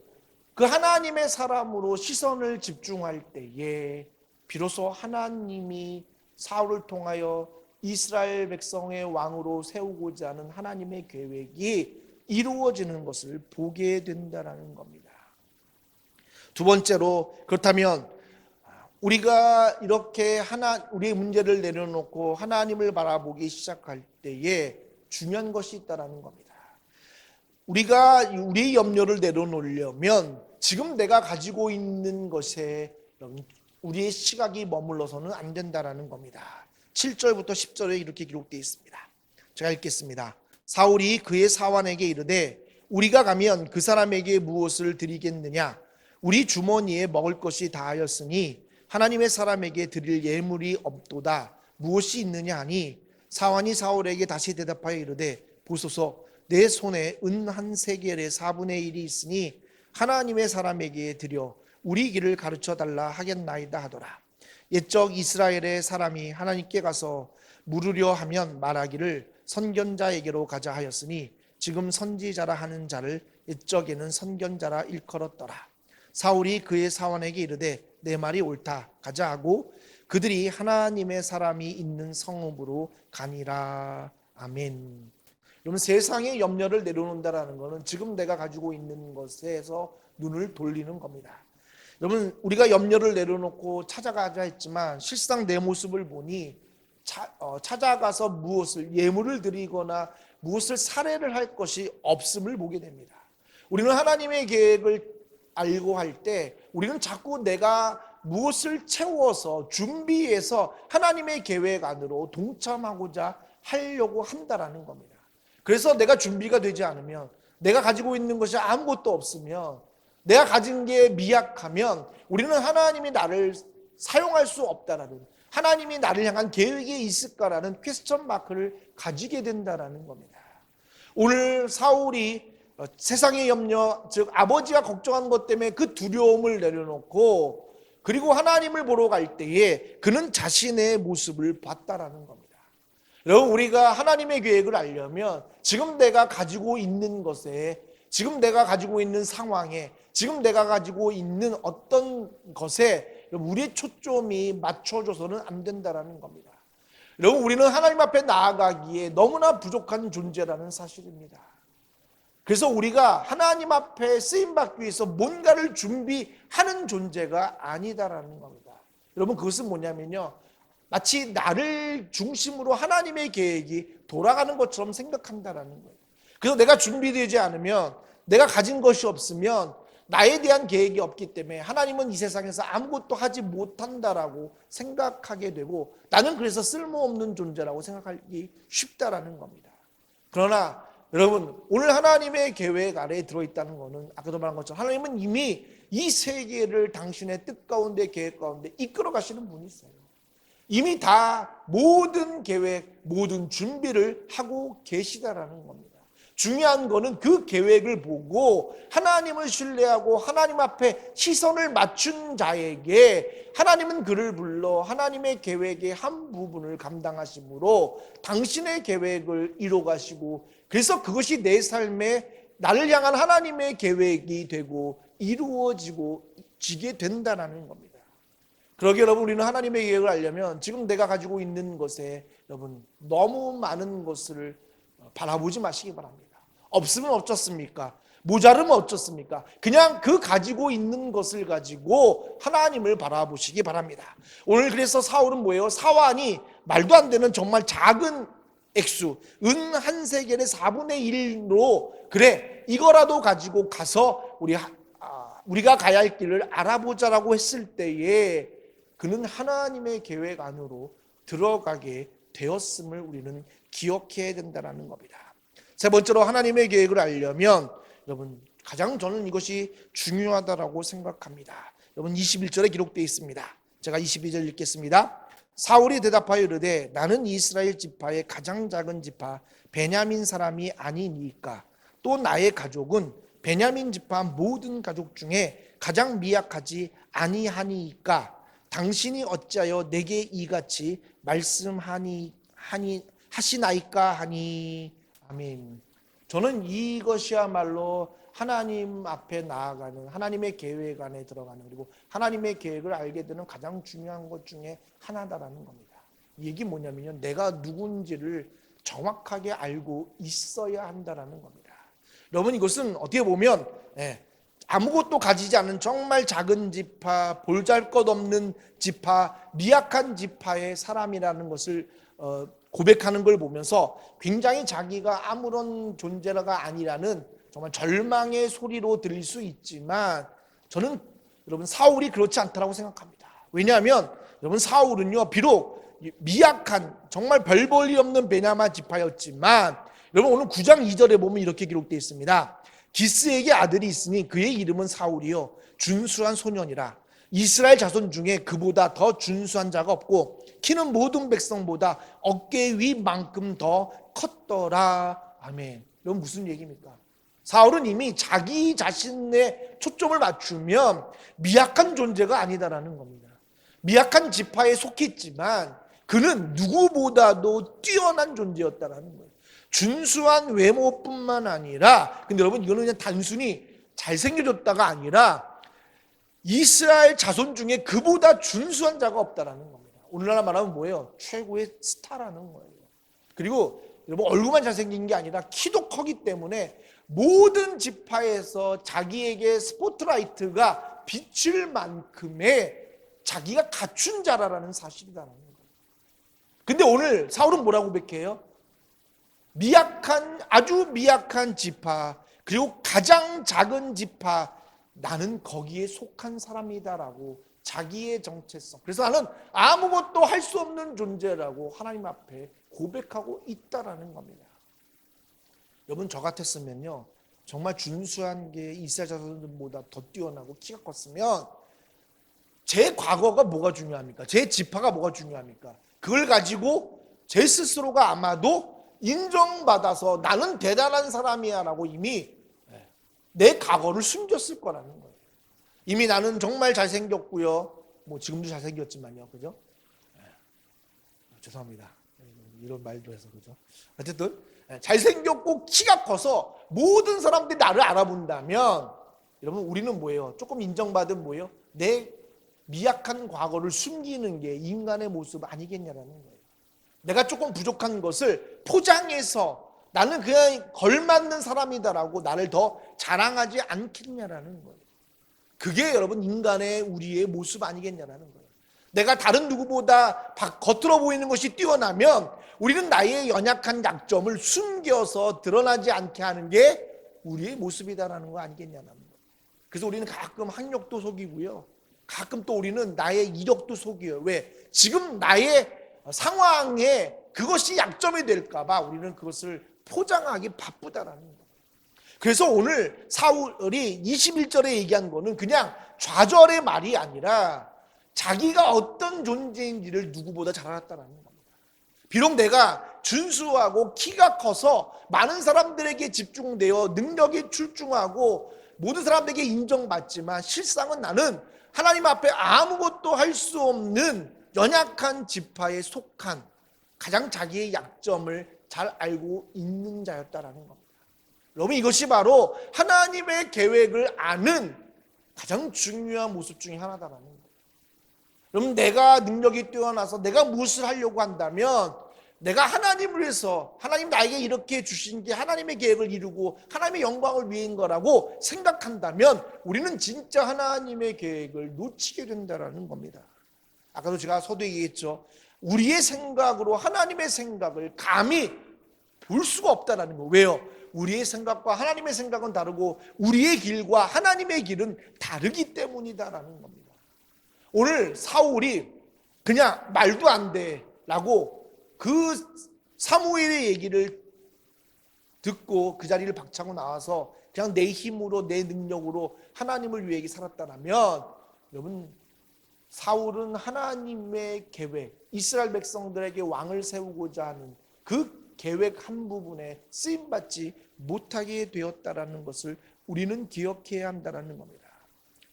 그 하나님의 사람으로 시선을 집중할 때에 비로소 하나님이 사울을 통하여 이스라엘 백성의 왕으로 세우고자 하는 하나님의 계획이 이루어지는 것을 보게 된다는 겁니다. 두 번째로, 그렇다면 우리가 이렇게 우리의 문제를 내려놓고 하나님을 바라보기 시작할 때에 중요한 것이 있다는 겁니다. 우리가 우리의 염려를 내려놓으려면 지금 내가 가지고 있는 것에 우리의 시각이 머물러서는 안 된다는 겁니다. 7절부터 10절에 이렇게 기록되어 있습니다. 제가 읽겠습니다. 사울이 그의 사환에게 이르되 우리가 가면 그 사람에게 무엇을 드리겠느냐? 우리 주머니에 먹을 것이 다하였으니 하나님의 사람에게 드릴 예물이 없도다. 무엇이 있느냐 하니, 사환이 사울에게 다시 대답하여 이르되 보소서, 내 손에 은 한 세겔의 4분의 1이 있으니 하나님의 사람에게 드려 우리 길을 가르쳐 달라 하겠나이다 하더라. 옛적 이스라엘의 사람이 하나님께 가서 물으려 하면 말하기를 선견자에게로 가자 하였으니 지금 선지자라 하는 자를 옛적에는 선견자라 일컬었더라. 사울이 그의 사원에게 이르되 내 말이 옳다, 가자 하고 그들이 하나님의 사람이 있는 성읍으로 가니라. 아멘. 여러분, 세상의 염려를 내려놓는다는 것은 지금 내가 가지고 있는 것에서 눈을 돌리는 겁니다. 여러분, 우리가 염려를 내려놓고 찾아가자 했지만 실상 내 모습을 보니 찾아가서 무엇을 예물을 드리거나 무엇을 살해를 할 것이 없음을 보게 됩니다. 우리는 하나님의 계획을 알고 할 때 우리는 자꾸 내가 무엇을 채워서 준비해서 하나님의 계획 안으로 동참하고자 하려고 한다라는 겁니다. 그래서 내가 준비가 되지 않으면, 내가 가지고 있는 것이 아무것도 없으면, 내가 가진 게 미약하면 우리는 하나님이 나를 사용할 수 없다라는, 하나님이 나를 향한 계획이 있을까라는 퀘스천 마크를 가지게 된다라는 겁니다. 오늘 사울이 세상의 염려, 즉 아버지가 걱정한 것 때문에 그 두려움을 내려놓고 그리고 하나님을 보러 갈 때에 그는 자신의 모습을 봤다라는 겁니다. 여러분, 우리가 하나님의 계획을 알려면 지금 내가 가지고 있는 것에, 지금 내가 가지고 있는 상황에, 지금 내가 가지고 있는 어떤 것에 우리의 초점이 맞춰져서는 안 된다라는 겁니다. 여러분, 우리는 하나님 앞에 나아가기에 너무나 부족한 존재라는 사실입니다. 그래서 우리가 하나님 앞에 쓰임받기 위해서 뭔가를 준비하는 존재가 아니다라는 겁니다. 여러분, 그것은 뭐냐면요, 마치 나를 중심으로 하나님의 계획이 돌아가는 것처럼 생각한다라는 거예요. 그래서 내가 준비되지 않으면, 내가 가진 것이 없으면 나에 대한 계획이 없기 때문에 하나님은 이 세상에서 아무것도 하지 못한다라고 생각하게 되고, 나는 그래서 쓸모없는 존재라고 생각하기 쉽다라는 겁니다. 그러나 여러분, 오늘 하나님의 계획 아래에 들어있다는 것은 아까도 말한 것처럼 하나님은 이미 이 세계를 당신의 뜻 가운데, 계획 가운데 이끌어 가시는 분이세요. 이미 다 모든 계획, 모든 준비를 하고 계시다라는 겁니다. 중요한 거는 그 계획을 보고 하나님을 신뢰하고 하나님 앞에 시선을 맞춘 자에게 하나님은 그를 불러 하나님의 계획의 한 부분을 감당하심으로 당신의 계획을 이뤄 가시고, 그래서 그것이 내 삶에 나를 향한 하나님의 계획이 되고 이루어지고 지게 된다는 겁니다. 그러기에 여러분, 우리는 하나님의 계획을 알려면 지금 내가 가지고 있는 것에 여러분 너무 많은 것을 바라보지 마시기 바랍니다. 없으면 어쩌습니까? 모자르면 어쩌습니까? 그냥 그 가지고 있는 것을 가지고 하나님을 바라보시기 바랍니다. 오늘 그래서 사울은 뭐예요? 사환이 말도 안 되는 정말 작은 액수, 은 한 세겔의 4분의 1로 그래 이거라도 가지고 가서 우리가 가야 할 길을 알아보자라고 했을 때에 그는 하나님의 계획 안으로 들어가게 되었음을 우리는 기억해야 된다는 겁니다. 세 번째로, 하나님의 계획을 알려면 여러분 가장 저는 이것이 중요하다라고 생각합니다. 여러분 21절에 기록되어 있습니다. 제가 22절 읽겠습니다. 사울이 대답하여 이르되 나는 이스라엘 지파의 가장 작은 지파 베냐민 사람이 아니니까 또 나의 가족은 베냐민 지파 모든 가족 중에 가장 미약하지 아니하니까 당신이 어찌하여 내게 이같이 하시나이까 하니. 아멘. 저는 이것이야말로 하나님 앞에 나아가는, 하나님의 계획 안에 들어가는, 그리고 하나님의 계획을 알게 되는 가장 중요한 것 중에 하나다라는 겁니다. 이 얘기 뭐냐면요, 내가 누군지를 정확하게 알고 있어야 한다라는 겁니다. 여러분, 이것은 어떻게 보면 아무것도 가지지 않은 정말 작은 지파, 볼잘것없는 지파, 미약한 지파의 사람이라는 것을 고백하는 걸 보면서 굉장히 자기가 아무런 존재가 아니라는 정말 절망의 소리로 들릴 수 있지만, 저는 여러분 사울이 그렇지 않다라고 생각합니다. 왜냐하면 여러분 사울은요, 비록 미약한 정말 별 볼 일 없는 베냐민 지파였지만, 여러분 오늘 9장 2절에 보면 이렇게 기록되어 있습니다. 기스에게 아들이 있으니 그의 이름은 사울이요 준수한 소년이라. 이스라엘 자손 중에 그보다 더 준수한 자가 없고 키는 모든 백성보다 어깨 위만큼 더 컸더라. 아멘. 이건 무슨 얘기입니까? 사울은 이미 자기 자신의 초점을 맞추면 미약한 존재가 아니다라는 겁니다. 미약한 지파에 속했지만 그는 누구보다도 뛰어난 존재였다라는 거예요. 준수한 외모뿐만 아니라, 근데 여러분 이거는 그냥 단순히 잘생겨졌다가 아니라 이스라엘 자손 중에 그보다 준수한 자가 없다라는 겁니다. 오늘날 말하면 뭐예요? 최고의 스타라는 거예요. 그리고 여러분 얼굴만 잘생긴 게 아니라 키도 크기 때문에 모든 지파에서 자기에게 스포트라이트가 비칠 만큼의 자기가 갖춘 자라는 사실이라는 거예요. 근데 오늘 사울은 뭐라고 고백해요? 미약한, 아주 미약한 지파, 그리고 가장 작은 지파, 나는 거기에 속한 사람이다라고 자기의 정체성, 그래서 나는 아무것도 할 수 없는 존재라고 하나님 앞에 고백하고 있다라는 겁니다. 여러분 저 같았으면요, 정말 준수한 게 이스라엘 자손들보다 더 뛰어나고 키가 컸으면 제 과거가 뭐가 중요합니까? 제 지파가 뭐가 중요합니까? 그걸 가지고 제 스스로가 아마도 인정받아서 나는 대단한 사람이야 라고 이미 내 과거를 숨겼을 거라는 거예요. 이미 나는 정말 잘생겼고요. 뭐 지금도 잘생겼지만요. 그죠? 죄송합니다. 이런 말도 해서 그죠? 어쨌든 잘생겼고 키가 커서 모든 사람들이 나를 알아본다면 여러분 우리는 뭐예요? 조금 인정받은 뭐예요? 내 미약한 과거를 숨기는 게 인간의 모습 아니겠냐라는 거예요. 내가 조금 부족한 것을 포장해서 나는 그냥 걸맞는 사람이다라고 나를 더 자랑하지 않겠냐라는 거예요. 그게 여러분 인간의 우리의 모습 아니겠냐라는 거예요. 내가 다른 누구보다 겉으로 보이는 것이 뛰어나면 우리는 나의 연약한 약점을 숨겨서 드러나지 않게 하는 게 우리의 모습이다라는 거 아니겠냐는 거예요. 그래서 우리는 가끔 학력도 속이고요. 가끔 또 우리는 나의 이력도 속여요. 왜? 지금 나의 상황에 그것이 약점이 될까 봐 우리는 그것을 포장하기 바쁘다라는 거예요. 그래서 오늘 사울이 21절에 얘기한 거는 그냥 좌절의 말이 아니라 자기가 어떤 존재인지를 누구보다 잘 알았다는 겁니다. 비록 내가 준수하고 키가 커서 많은 사람들에게 집중되어 능력이 출중하고 모든 사람들에게 인정받지만 실상은 나는 하나님 앞에 아무것도 할 수 없는 연약한 지파에 속한 가장 자기의 약점을 잘 알고 있는 자였다라는 겁니다. 여러분 이것이 바로 하나님의 계획을 아는 가장 중요한 모습 중에 하나다라는 거예요. 여러분 내가 능력이 뛰어나서 내가 무엇을 하려고 한다면 내가 하나님을 위해서 하나님 나에게 이렇게 주신 게 하나님의 계획을 이루고 하나님의 영광을 위한 거라고 생각한다면 우리는 진짜 하나님의 계획을 놓치게 된다는 겁니다. 아까도 제가 서두에 얘기했죠. 우리의 생각으로 하나님의 생각을 감히 볼 수가 없다는 거. 왜요? 우리의 생각과 하나님의 생각은 다르고 우리의 길과 하나님의 길은 다르기 때문이다라는 겁니다. 오늘 사울이 그냥 말도 안 돼라고 그 사무엘의 얘기를 듣고 그 자리를 박차고 나와서 그냥 내 힘으로 내 능력으로 하나님을 위해 살았다면 여러분 사울은 하나님의 계획, 이스라엘 백성들에게 왕을 세우고자 하는 그 계획 한 부분에 쓰임받지 못하게 되었다라는 것을 우리는 기억해야 한다는 겁니다.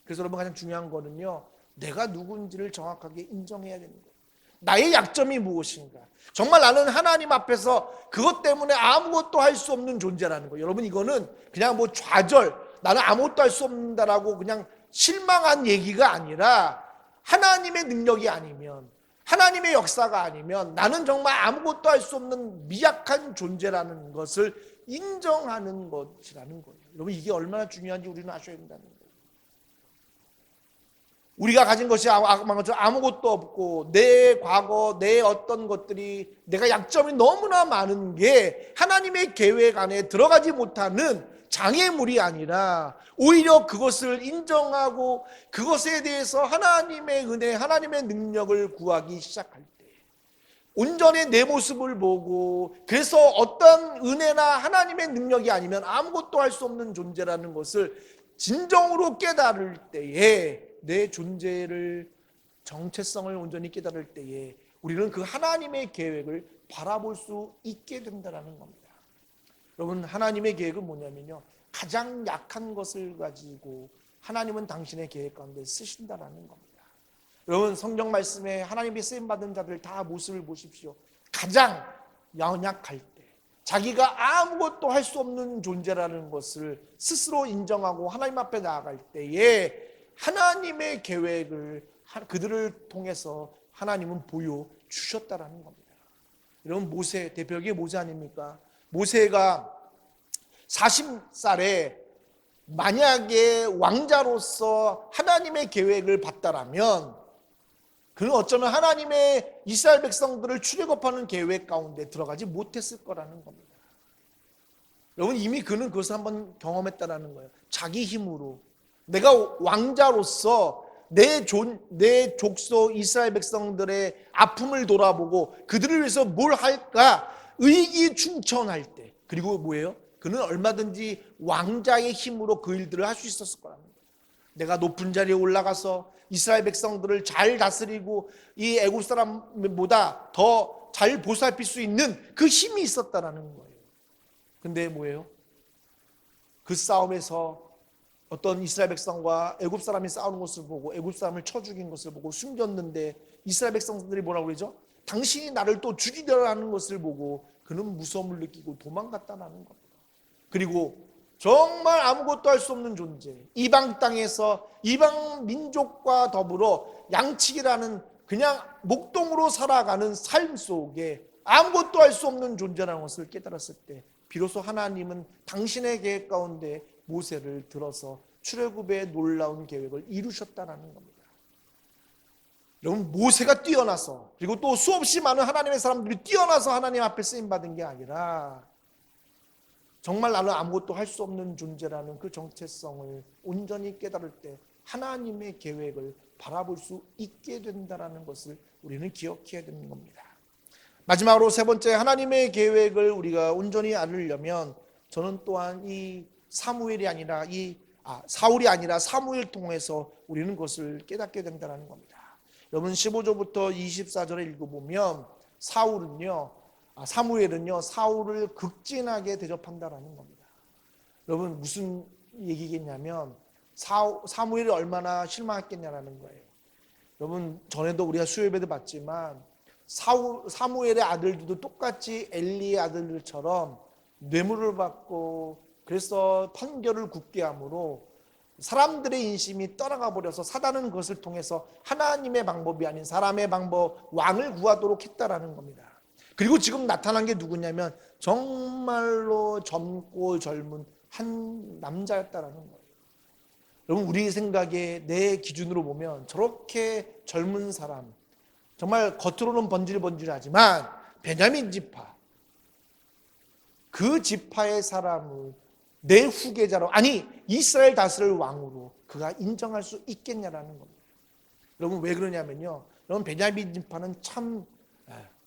그래서 여러분 가장 중요한 거는요, 내가 누군지를 정확하게 인정해야 되는 거예요. 나의 약점이 무엇인가? 정말 나는 하나님 앞에서 그것 때문에 아무것도 할 수 없는 존재라는 거예요. 여러분 이거는 그냥 뭐 좌절, 나는 아무것도 할 수 없다라고 그냥 실망한 얘기가 아니라 하나님의 능력이 아니면 하나님의 역사가 아니면 나는 정말 아무것도 할 수 없는 미약한 존재라는 것을 인정하는 것이라는 거예요. 여러분 이게 얼마나 중요한지 우리는 아셔야 된다는 거예요. 우리가 가진 것이 아무것도 없고 내 과거, 내 어떤 것들이 내가 약점이 너무나 많은 게 하나님의 계획 안에 들어가지 못하는 장애물이 아니라 오히려 그것을 인정하고 그것에 대해서 하나님의 은혜, 하나님의 능력을 구하기 시작할 때 온전히 내 모습을 보고 그래서 어떤 은혜나 하나님의 능력이 아니면 아무것도 할 수 없는 존재라는 것을 진정으로 깨달을 때에 내 존재를 정체성을 온전히 깨달을 때에 우리는 그 하나님의 계획을 바라볼 수 있게 된다는 겁니다. 여러분 하나님의 계획은 뭐냐면요, 가장 약한 것을 가지고 하나님은 당신의 계획 가운데 쓰신다라는 겁니다. 여러분 성경 말씀에 하나님이 쓰임받은 자들 다 모습을 보십시오. 가장 연약할 때 자기가 아무것도 할 수 없는 존재라는 것을 스스로 인정하고 하나님 앞에 나아갈 때에 하나님의 계획을 그들을 통해서 하나님은 보여주셨다라는 겁니다. 여러분 모세, 대표적인 모세 아닙니까? 모세가 40살에 만약에 왕자로서 하나님의 계획을 받다라면 그는 어쩌면 하나님의 이스라엘 백성들을 출애굽하는 계획 가운데 들어가지 못했을 거라는 겁니다. 여러분 이미 그는 그것을 한번 경험했다라는 거예요. 자기 힘으로 내가 왕자로서 내 족속 이스라엘 백성들의 아픔을 돌아보고 그들을 위해서 뭘 할까 의기충천할 때, 그리고 뭐예요? 그는 얼마든지 왕자의 힘으로 그 일들을 할 수 있었을 거랍니다. 내가 높은 자리에 올라가서 이스라엘 백성들을 잘 다스리고 이 애굽 사람보다 더 잘 보살필 수 있는 그 힘이 있었다라는 거예요. 근데 뭐예요? 그 싸움에서 어떤 이스라엘 백성과 애굽 사람이 싸우는 것을 보고 애굽 사람을 쳐 죽인 것을 보고 숨겼는데 이스라엘 백성들이 뭐라고 그러죠? 당신이 나를 또 죽이려는 것을 보고 그는 무서움을 느끼고 도망갔다는 겁니다. 그리고 정말 아무것도 할 수 없는 존재, 이방 땅에서 이방 민족과 더불어 양치기라는 그냥 목동으로 살아가는 삶 속에 아무것도 할 수 없는 존재라는 것을 깨달았을 때 비로소 하나님은 당신의 계획 가운데 모세를 들어서 출애굽의 놀라운 계획을 이루셨다는 겁니다. 여러분, 모세가 뛰어나서 그리고 또 수없이 많은 하나님의 사람들이 뛰어나서 하나님 앞에 쓰임받은 게 아니라 정말 나는 아무것도 할 수 없는 존재라는 그 정체성을 온전히 깨달을 때 하나님의 계획을 바라볼 수 있게 된다는 것을 우리는 기억해야 되는 겁니다. 마지막으로 세 번째, 하나님의 계획을 우리가 온전히 알으려면 저는 또한 이 사울이 아니라 사무엘 통해서 우리는 그것을 깨닫게 된다는 겁니다. 여러분 15절부터 24절을 읽어보면 사무엘은요 사울을 극진하게 대접한다라는 겁니다. 여러분 무슨 얘기겠냐면 사무엘이 얼마나 실망했겠냐라는 거예요. 여러분 전에도 우리가 수요예배도 봤지만 사무엘의 아들들도 똑같이 엘리의 아들들처럼 뇌물을 받고 그래서 판결을 굳게 함으로 사람들의 인심이 떠나가 버려서 사단은 그것을 통해서 하나님의 방법이 아닌 사람의 방법, 왕을 구하도록 했다라는 겁니다. 그리고 지금 나타난 게 누구냐면 정말로 젊고 젊은 한 남자였다라는 거예요. 여러분 우리 생각에 내 기준으로 보면 저렇게 젊은 사람, 정말 겉으로는 번질번질하지만 베냐민 지파, 그 지파의 사람을 내 후계자로, 아니 이스라엘 다스릴 왕으로 그가 인정할 수 있겠냐라는 겁니다. 여러분 왜 그러냐면요, 여러분 베냐민 지파는 참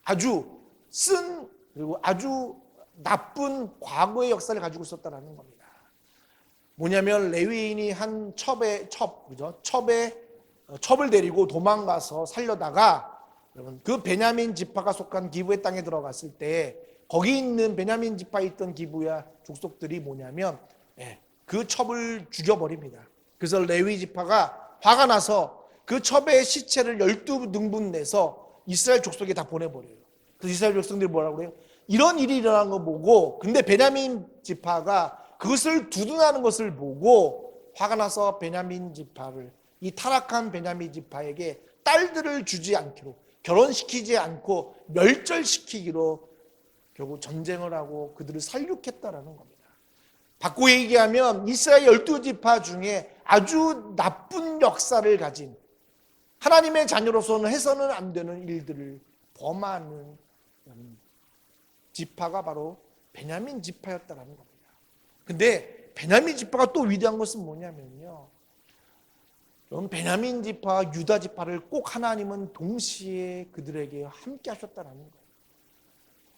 아주 그리고 아주 나쁜 과거의 역사를 가지고 있었다는 겁니다. 뭐냐면 레위인이 한 첩을 데리고 도망가서 살려다가 여러분 그 베냐민 지파가 속한 기브의 땅에 들어갔을 때 거기 있는 베냐민 지파에 있던 기브야 족속들이 뭐냐면 그 첩을 죽여버립니다. 그래서 레위 지파가 화가 나서 그 첩의 시체를 12등분 내서 이스라엘 족속에 다 보내버려요. 그래서 이스라엘 백성들이 뭐라고 그래요? 이런 일이 일어난 거 보고, 근데 베냐민 지파가 그것을 두둔하는 것을 보고 화가 나서 베냐민 지파를, 이 타락한 베냐민 지파에게 딸들을 주지 않기로, 결혼시키지 않고 멸절시키기로 결국 전쟁을 하고 그들을 살육했다라는 겁니다. 바꿔 얘기하면 이스라엘 12지파 중에 아주 나쁜 역사를 가진, 하나님의 자녀로서는 해서는 안 되는 일들을 범하는 지파가 바로 베냐민 지파였다라는 겁니다. 근데 베냐민 지파가 또 위대한 것은 뭐냐면요, 여러분 베냐민 지파와 유다 지파를 꼭 하나님은 동시에 그들에게 함께 하셨다는 거예요.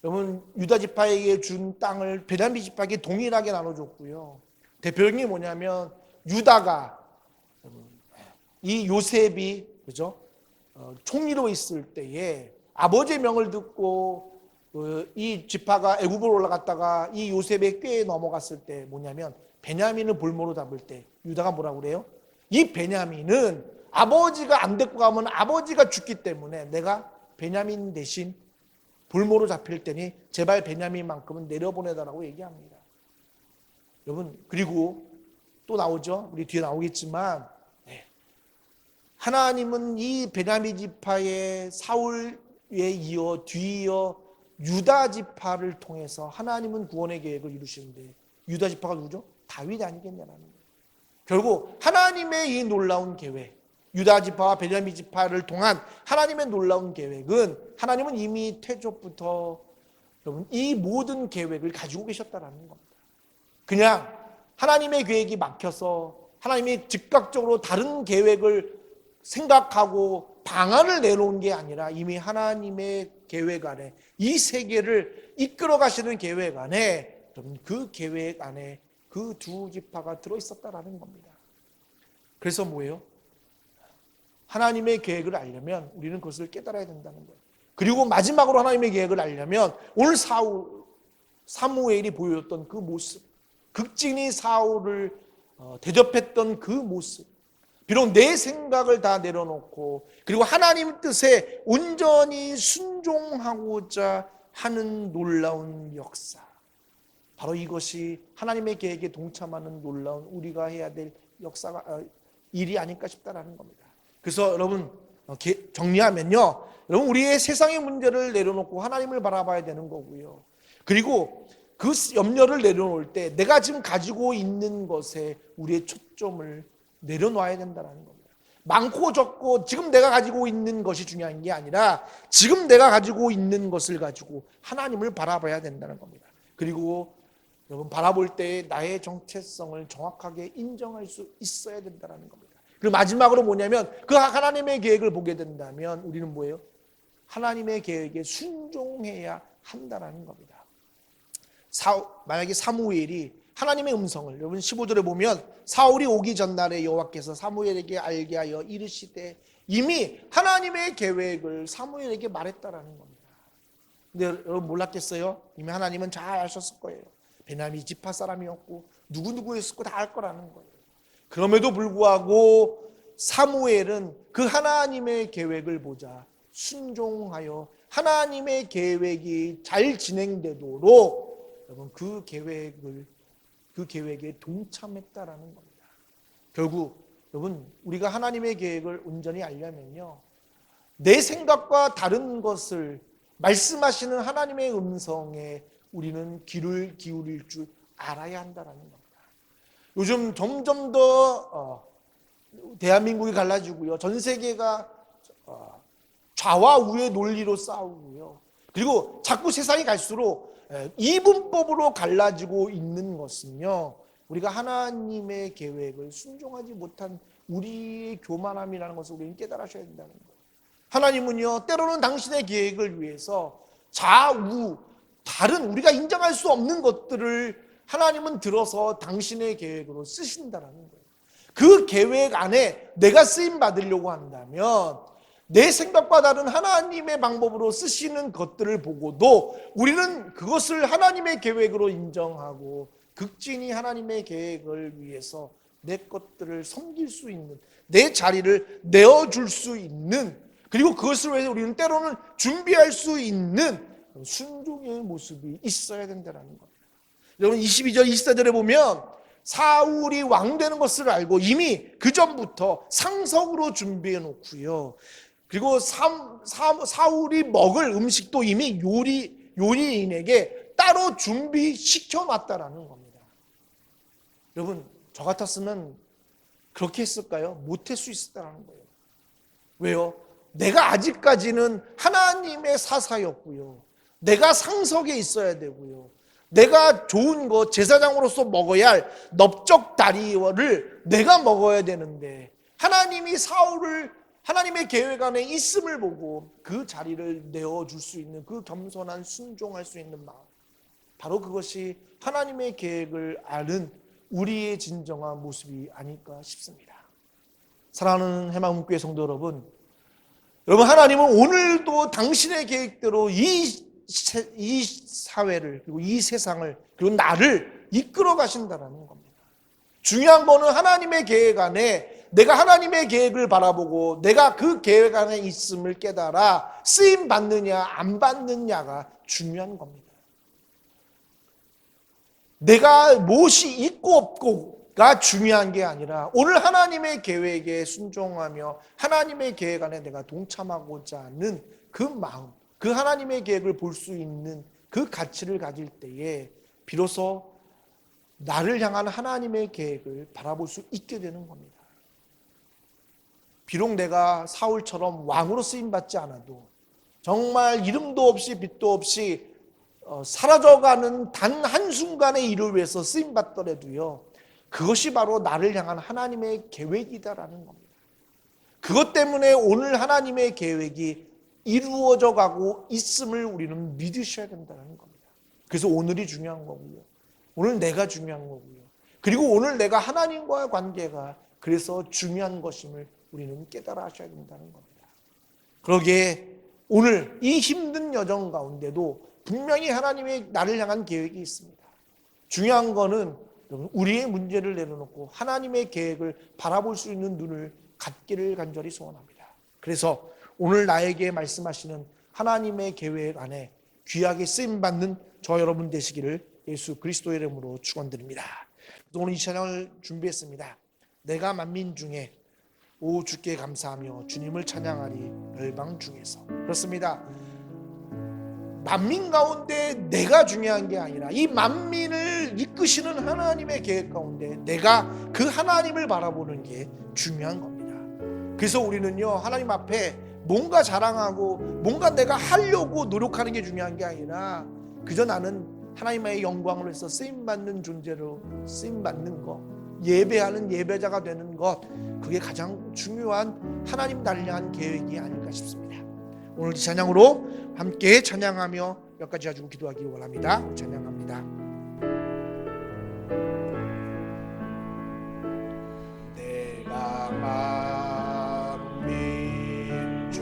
여러분 유다 지파에게 준 땅을 베냐민 지파에게 동일하게 나눠줬고요. 대표적인 게 뭐냐면 유다가 이 요셉이 그죠? 총리로 있을 때에 아버지의 명을 듣고 이 지파가 애굽으로 올라갔다가 이 요셉의 꾀에 넘어갔을 때 뭐냐면 베냐민을 볼모로 잡을 때 유다가 뭐라고 그래요? 이 베냐민은 아버지가 안 데리고 가면 아버지가 죽기 때문에 내가 베냐민 대신 볼모로 잡힐 테니 제발 베냐민만큼은 내려보내달라고 얘기합니다. 여러분 그리고 또 나오죠. 우리 뒤에 나오겠지만 하나님은 이 베냐민 지파의 사울에 이어 뒤이어 유다 지파를 통해서 하나님은 구원의 계획을 이루시는데 유다 지파가 누구죠? 다윗 아니겠냐라는 거예요. 결국 하나님의 이 놀라운 계획, 유다 지파와 베냐민 지파를 통한 하나님의 놀라운 계획은 하나님은 이미 태초부터 여러분 이 모든 계획을 가지고 계셨다라는 겁니다. 그냥 하나님의 계획이 막혀서 하나님이 즉각적으로 다른 계획을 생각하고 방안을 내놓은 게 아니라 이미 하나님의 계획 안에 이 세계를 이끌어 가시는 계획 안에 여러분 그 계획 안에 그 두 지파가 들어있었다라는 겁니다. 그래서 뭐예요? 하나님의 계획을 알려면 우리는 그것을 깨달아야 된다는 거예요. 그리고 마지막으로 하나님의 계획을 알려면 오늘 사무엘이 보여줬던 그 모습, 극진히 사울을 대접했던 그 모습, 비록 내 생각을 다 내려놓고 그리고 하나님 뜻에 온전히 순종하고자 하는 놀라운 역사, 바로 이것이 하나님의 계획에 동참하는 놀라운 우리가 해야 될 역사가 일이 아닐까 싶다라는 겁니다. 그래서 여러분 정리하면요, 여러분 우리의 세상의 문제를 내려놓고 하나님을 바라봐야 되는 거고요. 그리고 그 염려를 내려놓을 때 내가 지금 가지고 있는 것에 우리의 초점을 내려놔야 된다는 겁니다. 많고 적고 지금 내가 가지고 있는 것이 중요한 게 아니라 지금 내가 가지고 있는 것을 가지고 하나님을 바라봐야 된다는 겁니다. 그리고 여러분 바라볼 때 나의 정체성을 정확하게 인정할 수 있어야 된다는 겁니다. 그리고 마지막으로 뭐냐면 그 하나님의 계획을 보게 된다면 우리는 뭐예요? 하나님의 계획에 순종해야 한다는 겁니다. 만약에 사무엘이 하나님의 음성을, 여러분 15절에 보면 사울이 오기 전날에 여호와께서 사무엘에게 알게 하여 이르시되, 이미 하나님의 계획을 사무엘에게 말했다라는 겁니다. 근데 여러분 몰랐겠어요? 이미 하나님은 잘 아셨을 거예요. 베냐민 지파 사람이었고 누구누구였고 다 알 거라는 거예요. 그럼에도 불구하고 사무엘은 그 하나님의 계획을 보자 순종하여 하나님의 계획이 잘 진행되도록 여러분 그 계획에 동참했다라는 겁니다. 결국 여러분 우리가 하나님의 계획을 온전히 알려면요, 내 생각과 다른 것을 말씀하시는 하나님의 음성에 우리는 귀를 기울일 줄 알아야 한다라는 겁니다. 요즘 점점 더 대한민국이 갈라지고요, 전 세계가 좌와 우의 논리로 싸우고요, 그리고 자꾸 세상이 갈수록 이분법으로 갈라지고 있는 것은요, 우리가 하나님의 계획을 순종하지 못한 우리의 교만함이라는 것을 우리는 깨달으셔야 된다는 거예요. 하나님은요, 때로는 당신의 계획을 위해서 좌우 다른 우리가 인정할 수 없는 것들을 하나님은 들어서 당신의 계획으로 쓰신다는 거예요. 그 계획 안에 내가 쓰임 받으려고 한다면 내 생각과 다른 하나님의 방법으로 쓰시는 것들을 보고도 우리는 그것을 하나님의 계획으로 인정하고 극진히 하나님의 계획을 위해서 내 것들을 섬길 수 있는, 내 자리를 내어줄 수 있는, 그리고 그것을 위해서 우리는 때로는 준비할 수 있는 순종의 모습이 있어야 된다는 겁니다. 여러분 22절 24절에 보면 사울이 왕 되는 것을 알고 이미 그 전부터 상석으로 준비해 놓고요, 그리고 사울이 먹을 음식도 이미 요리인에게 따로 준비시켜 놨다라는 겁니다. 여러분 저 같았으면 그렇게 했을까요? 못할 수 있었다는 거예요. 왜요? 내가 아직까지는 하나님의 사사였고요, 내가 상석에 있어야 되고요, 내가 좋은 거 제사장으로서 먹어야 할 넓적 다리를 내가 먹어야 되는데 하나님이 사울을 하나님의 계획 안에 있음을 보고 그 자리를 내어줄 수 있는 그 겸손한 순종할 수 있는 마음, 바로 그것이 하나님의 계획을 아는 우리의 진정한 모습이 아닐까 싶습니다. 사랑하는 해망문교회 성도 여러분, 하나님은 오늘도 당신의 계획대로 이 사회를 그리고 이 세상을 그리고 나를 이끌어 가신다는 겁니다. 중요한 거는 하나님의 계획 안에 내가 하나님의 계획을 바라보고 내가 그 계획 안에 있음을 깨달아 쓰임 받느냐 안 받느냐가 중요한 겁니다. 내가 무엇이 있고 없고가 중요한 게 아니라 오늘 하나님의 계획에 순종하며 하나님의 계획 안에 내가 동참하고자 하는 그 마음, 그 하나님의 계획을 볼 수 있는 그 가치를 가질 때에 비로소 나를 향한 하나님의 계획을 바라볼 수 있게 되는 겁니다. 비록 내가 사울처럼 왕으로 쓰임받지 않아도 정말 이름도 없이 빛도 없이 사라져가는 단 한순간의 일을 위해서 쓰임받더라도요, 그것이 바로 나를 향한 하나님의 계획이다라는 겁니다. 그것 때문에 오늘 하나님의 계획이 이루어져 가고 있음을 우리는 믿으셔야 된다는 겁니다. 그래서 오늘이 중요한 거고요, 오늘 내가 중요한 거고요, 그리고 오늘 내가 하나님과의 관계가 그래서 중요한 것임을 우리는 깨달아 하셔야 된다는 겁니다. 그러기에 오늘 이 힘든 여정 가운데도 분명히 하나님의 나를 향한 계획이 있습니다. 중요한 거는 우리의 문제를 내려놓고 하나님의 계획을 바라볼 수 있는 눈을 갖기를 간절히 소원합니다. 그래서 오늘 나에게 말씀하시는 하나님의 계획 안에 귀하게 쓰임받는 저 여러분 되시기를 예수 그리스도의 이름으로 축원드립니다. 오늘 이 찬양을 준비했습니다. 내가 만민 중에 오 주께 감사하며 주님을 찬양하리 열방 중에서. 그렇습니다. 만민 가운데 내가 중요한 게 아니라 이 만민을 이끄시는 하나님의 계획 가운데 내가 그 하나님을 바라보는 게 중요한 겁니다. 그래서 우리는요, 하나님 앞에 뭔가 자랑하고 뭔가 내가 하려고 노력하는 게 중요한 게 아니라 그저 나는 하나님의 영광을 위해서 쓰임받는 존재로 쓰임받는 것, 예배하는 예배자가 되는 것, 그게 가장 중요한 하나님 나를 향한 계획이 아닐까 싶습니다. 오늘 이 찬양으로 함께 찬양하며 몇 가지 가지고 기도하기 원합니다. 찬양합니다. 내가 만민 중에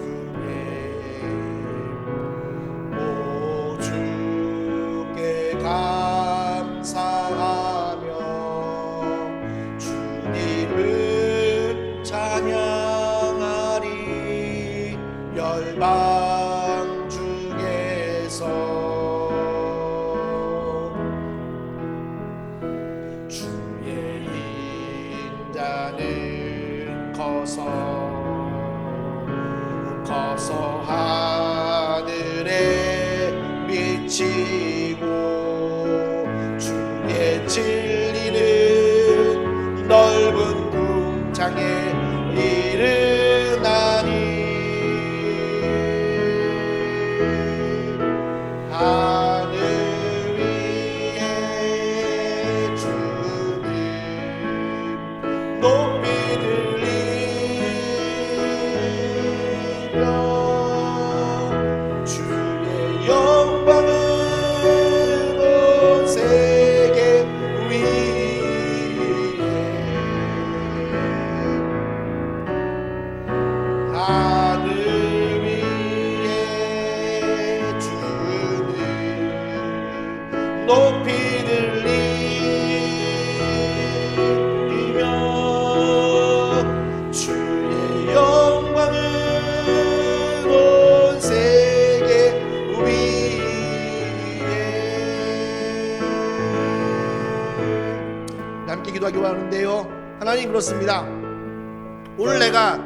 오 주께 감사하며 주님을 찬양하리 열방 중에서 주의 인자는 커서 하늘에 미치고 주의 진리는 넓은 궁창에 이르나니 하늘 위에 주님 높이 들리며 주의 영광은 온 세계 위에 하늘 위에 주님 높이 들리며 주의 영광은 온 세계 위에. 함께 기도하기 원하는데요, 하나님, 그렇습니다. 오늘 내가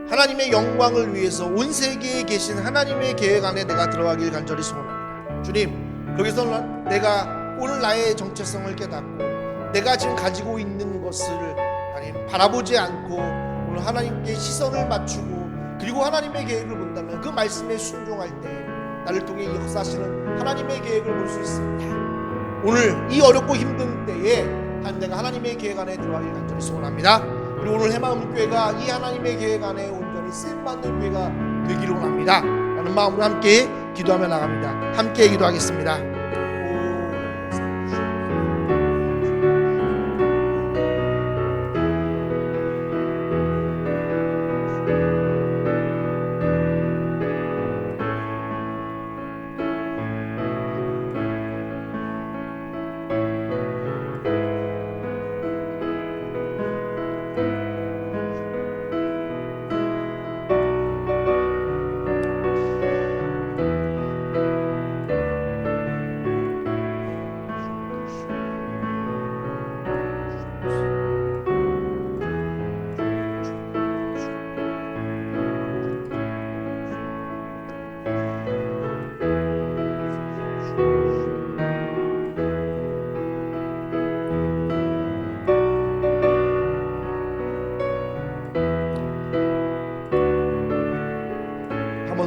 하나님의 영광을 위해서 온 세계에 계신 하나님의 계획 안에 내가 들어가길 간절히 소원합니다. 주님, 거기서 내가 오늘 나의 정체성을 깨닫고 내가 지금 가지고 있는 것을 바라보지 않고 오늘 하나님께 시선을 맞추고 그리고 하나님의 계획을 본다면 그 말씀에 순종할 때 나를 통해 역사하시는 하나님의 계획을 볼 수 있습니다. 오늘 이 어렵고 힘든 때에 내가 하나님의 계획 안에 들어가길 간절히 소원합니다. 그리고 오늘 해마음교회가 이 하나님의 계획 안에 온전히 쓰임받는 교회가 되기를 원합니다 라는 마음으로 함께 기도하며 나갑니다. 함께 기도하겠습니다.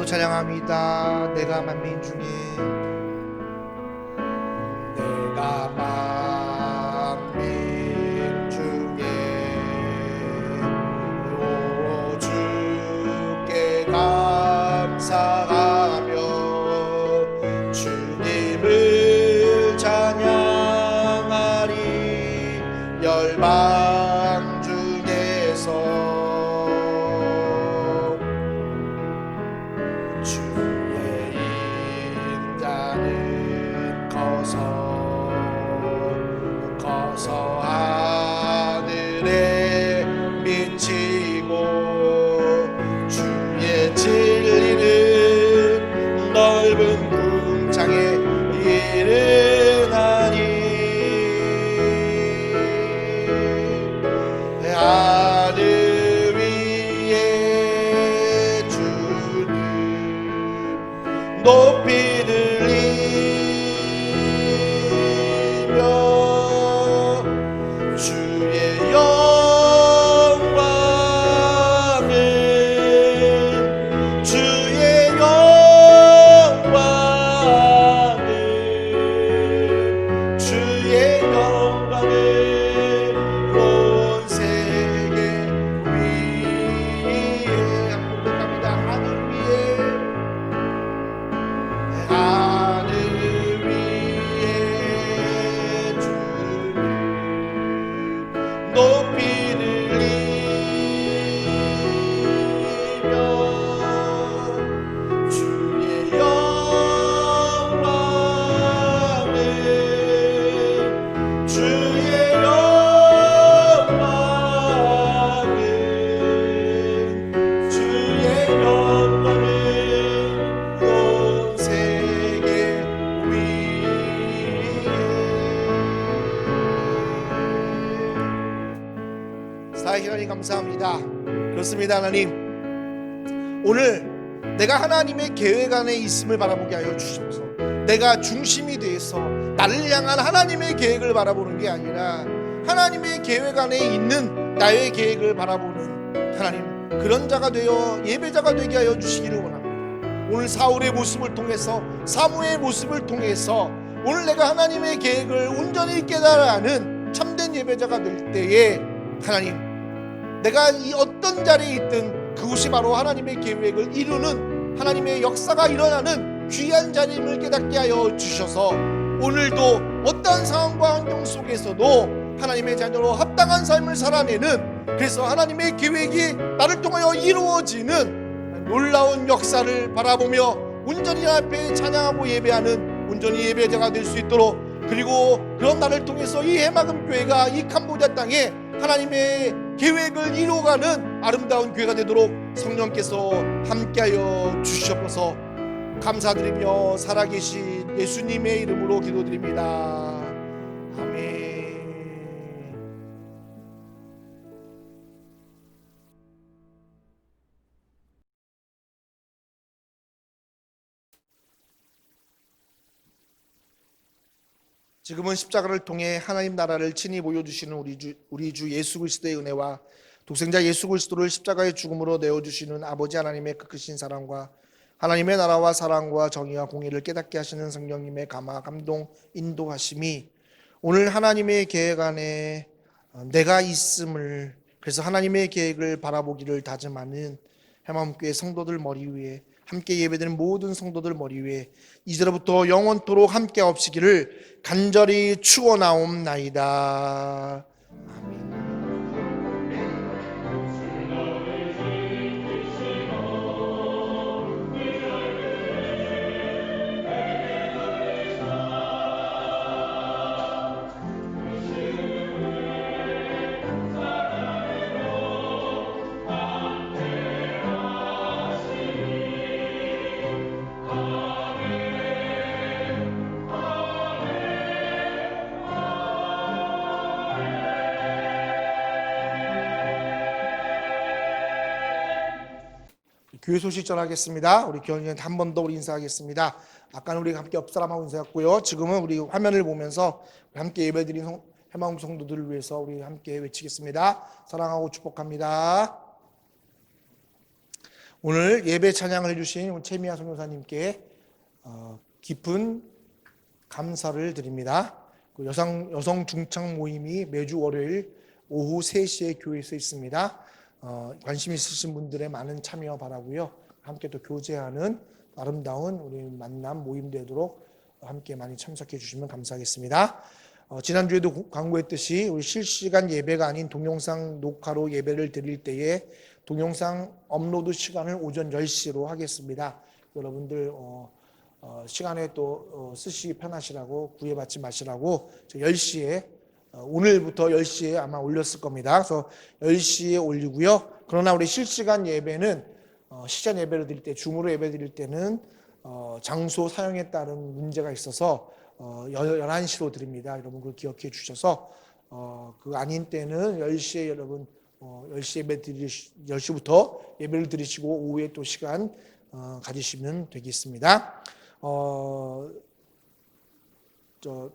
찬양합니다. 내가 만민 중에 내가 만민 중에 오 주께 감사하며 주님을 찬양하리 열방 중에서 높이 들리며 주의 영광을 주의 영광을 주의 영광을 온 세계 위에 고백합니다. 하늘 위에 주를 높이 들리며 주의 영광을 주의 영광을 주의 영광을 온 세계 위에 사랑의 하나님 감사합니다. 그렇습니다. 하나님, 오늘 내가 하나님의 계획 안에 있음을 바라보게 하여 주시옵소서. 내가 중심이 되어서 나를 향한 하나님의 계획을 바라보는 게 아니라 하나님의 계획 안에 있는 나의 계획을 바라보는 하나님, 그런 자가 되어 예배자가 되게 하여 주시기를 원합니다. 오늘 사울의 모습을 통해서, 사무의 모습을 통해서 오늘 내가 하나님의 계획을 온전히 깨달아하는 참된 예배자가 될 때에 하나님, 내가 이 어떤 자리에 있든 그곳이 바로 하나님의 계획을 이루는 하나님의 역사가 일어나는 귀한 자리임을 깨닫게 하여 주셔서 오늘도 어떠한 상황과 환경 속에서도 하나님의 자녀로 합당한 삶을 살아내는, 그래서 하나님의 계획이 나를 통하여 이루어지는 놀라운 역사를 바라보며 온전히 앞에 찬양하고 예배하는 온전히 예배자가 될 수 있도록, 그리고 그런 나를 통해서 이 해마금 교회가 이 캄보디아 땅에 하나님의 계획을 이루어가는 아름다운 교회가 되도록 성령께서 함께하여 주시옵소서. 감사드리며 살아계신 예수님의 이름으로 기도드립니다. 아멘. 지금은 십자가를 통해 하나님 나라를 친히 보여주시는 우리 주 예수 그리스도의 은혜와 독생자 예수 그리스도를 십자가의 죽음으로 내어주시는 아버지 하나님의 그 크신 사랑과 하나님의 나라와 사랑과 정의와 공의를 깨닫게 하시는 성령님의 감화 감동 인도하심이 오늘 하나님의 계획 안에 내가 있음을, 그래서 하나님의 계획을 바라보기를 다짐하는 해마음교회 성도들 머리 위에, 함께 예배드리는 모든 성도들 머리 위에 이제로부터 영원토록 함께 없으기를 간절히 축원하옵나이다. 아멘. 교회 소식 전하겠습니다. 우리 교인한테 한 번 더 우리 인사하겠습니다. 아까는 우리가 함께 옆 사람하고 인사했고요. 지금은 우리 화면을 보면서 함께 예배드린 해마음 성도들을 위해서 우리 함께 외치겠습니다. 사랑하고 축복합니다. 오늘 예배 찬양을 해주신 최미아 선교사님께 깊은 감사를 드립니다. 여성 중창 모임이 매주 월요일 오후 3시에 교회에서 있습니다. 관심 있으신 분들의 많은 참여 바라고요. 함께 또 교제하는 아름다운 우리 만남 모임 되도록 함께 많이 참석해 주시면 감사하겠습니다. 지난주에도 광고했듯이 우리 실시간 예배가 아닌 동영상 녹화로 예배를 드릴 때에 동영상 업로드 시간을 오전 10시로 하겠습니다. 여러분들 시간에 또 쓰시기 편하시라고 구애받지 마시라고 10시에 오늘부터 10시에 아마 올렸을 겁니다. 그래서 10시에 올리고요. 그러나 우리 실시간 예배는 시간 예배를 드릴 때, 줌으로 예배 드릴 때는 장소 사용에 따른 문제가 있어서 11시로 드립니다. 여러분 그걸 기억해 주셔서 그 아닌 때는 10시에 여러분 10시 예배 10시부터 예배를 드리시고 오후에 또 시간 가지시면 되겠습니다.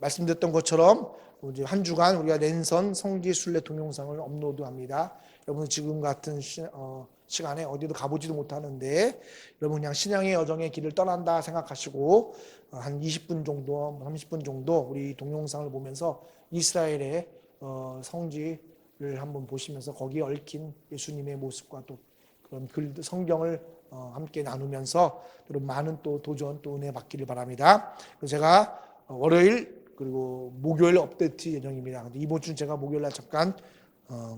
말씀드렸던 것처럼 이제 한 주간 우리가 랜선 성지 순례 동영상을 업로드합니다. 여러분 지금 같은 시간에 어디도 가보지도 못하는데 여러분 그냥 신앙의 여정의 길을 떠난다 생각하시고 한 20분 정도, 30분 정도 우리 동영상을 보면서 이스라엘의 성지를 한번 보시면서 거기에 얽힌 예수님의 모습과 또 그런 성경을 함께 나누면서 여러분 많은 또 도전 또 은혜 받기를 바랍니다. 그래서 제가 월요일 그리고 목요일 업데이트 예정입니다. 근데 이번 주는 제가 목요일 날 잠깐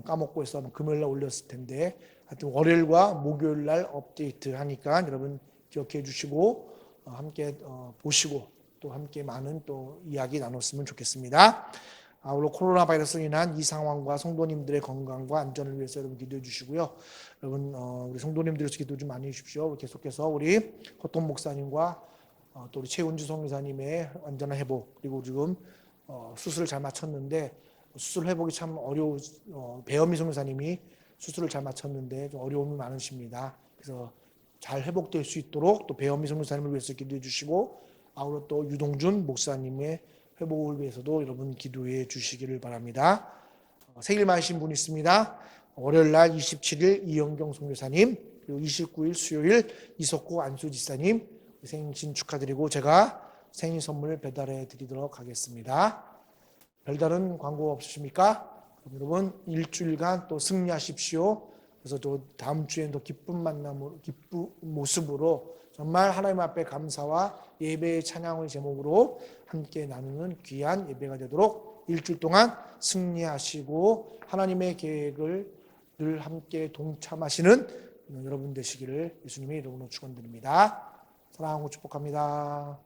까먹고 있어 금요일 날 올렸을 텐데 하여튼 월요일과 목요일 날 업데이트 하니까 여러분 기억해 주시고 함께 보시고 또 함께 많은 또 이야기 나눴으면 좋겠습니다. 아울러 코로나 바이러스로 인한 이 상황과 성도님들의 건강과 안전을 위해서 여러분 기도해 주시고요. 여러분 우리 성도님들에서 기도 좀 많이 해주십시오. 계속해서 우리 호통 목사님과 또 우리 최은주 성교사님의 완전한 회복 그리고 지금 수술을 잘 마쳤는데 수술 회복이 참 어려운 배현미 성교사님이 수술을 잘 마쳤는데 좀 어려움이 많으십니다. 그래서 잘 회복될 수 있도록 또 배현미 성교사님을 위해서 기도해 주시고 아울러 또 유동준 목사님의 회복을 위해서도 여러분 기도해 주시기를 바랍니다. 생일 많으신 분 있습니다. 월요일 날 27일 이영경 선교사님, 그리고 29일 수요일 이석구 안수지사님 생신 축하드리고 제가 생일 선물 배달해 드리도록 하겠습니다. 별다른 광고 없으십니까? 여러분 일주일간 또 승리하십시오. 그래서 또 다음 주엔 더 기쁜 만남으로 기쁜 모습으로 정말 하나님 앞에 감사와 예배의 찬양의 제목으로 함께 나누는 귀한 예배가 되도록 일주일 동안 승리하시고 하나님의 계획을 늘 함께 동참하시는 여러분 되시기를 예수님의 이름으로 축원드립니다. 사랑하고 축복합니다.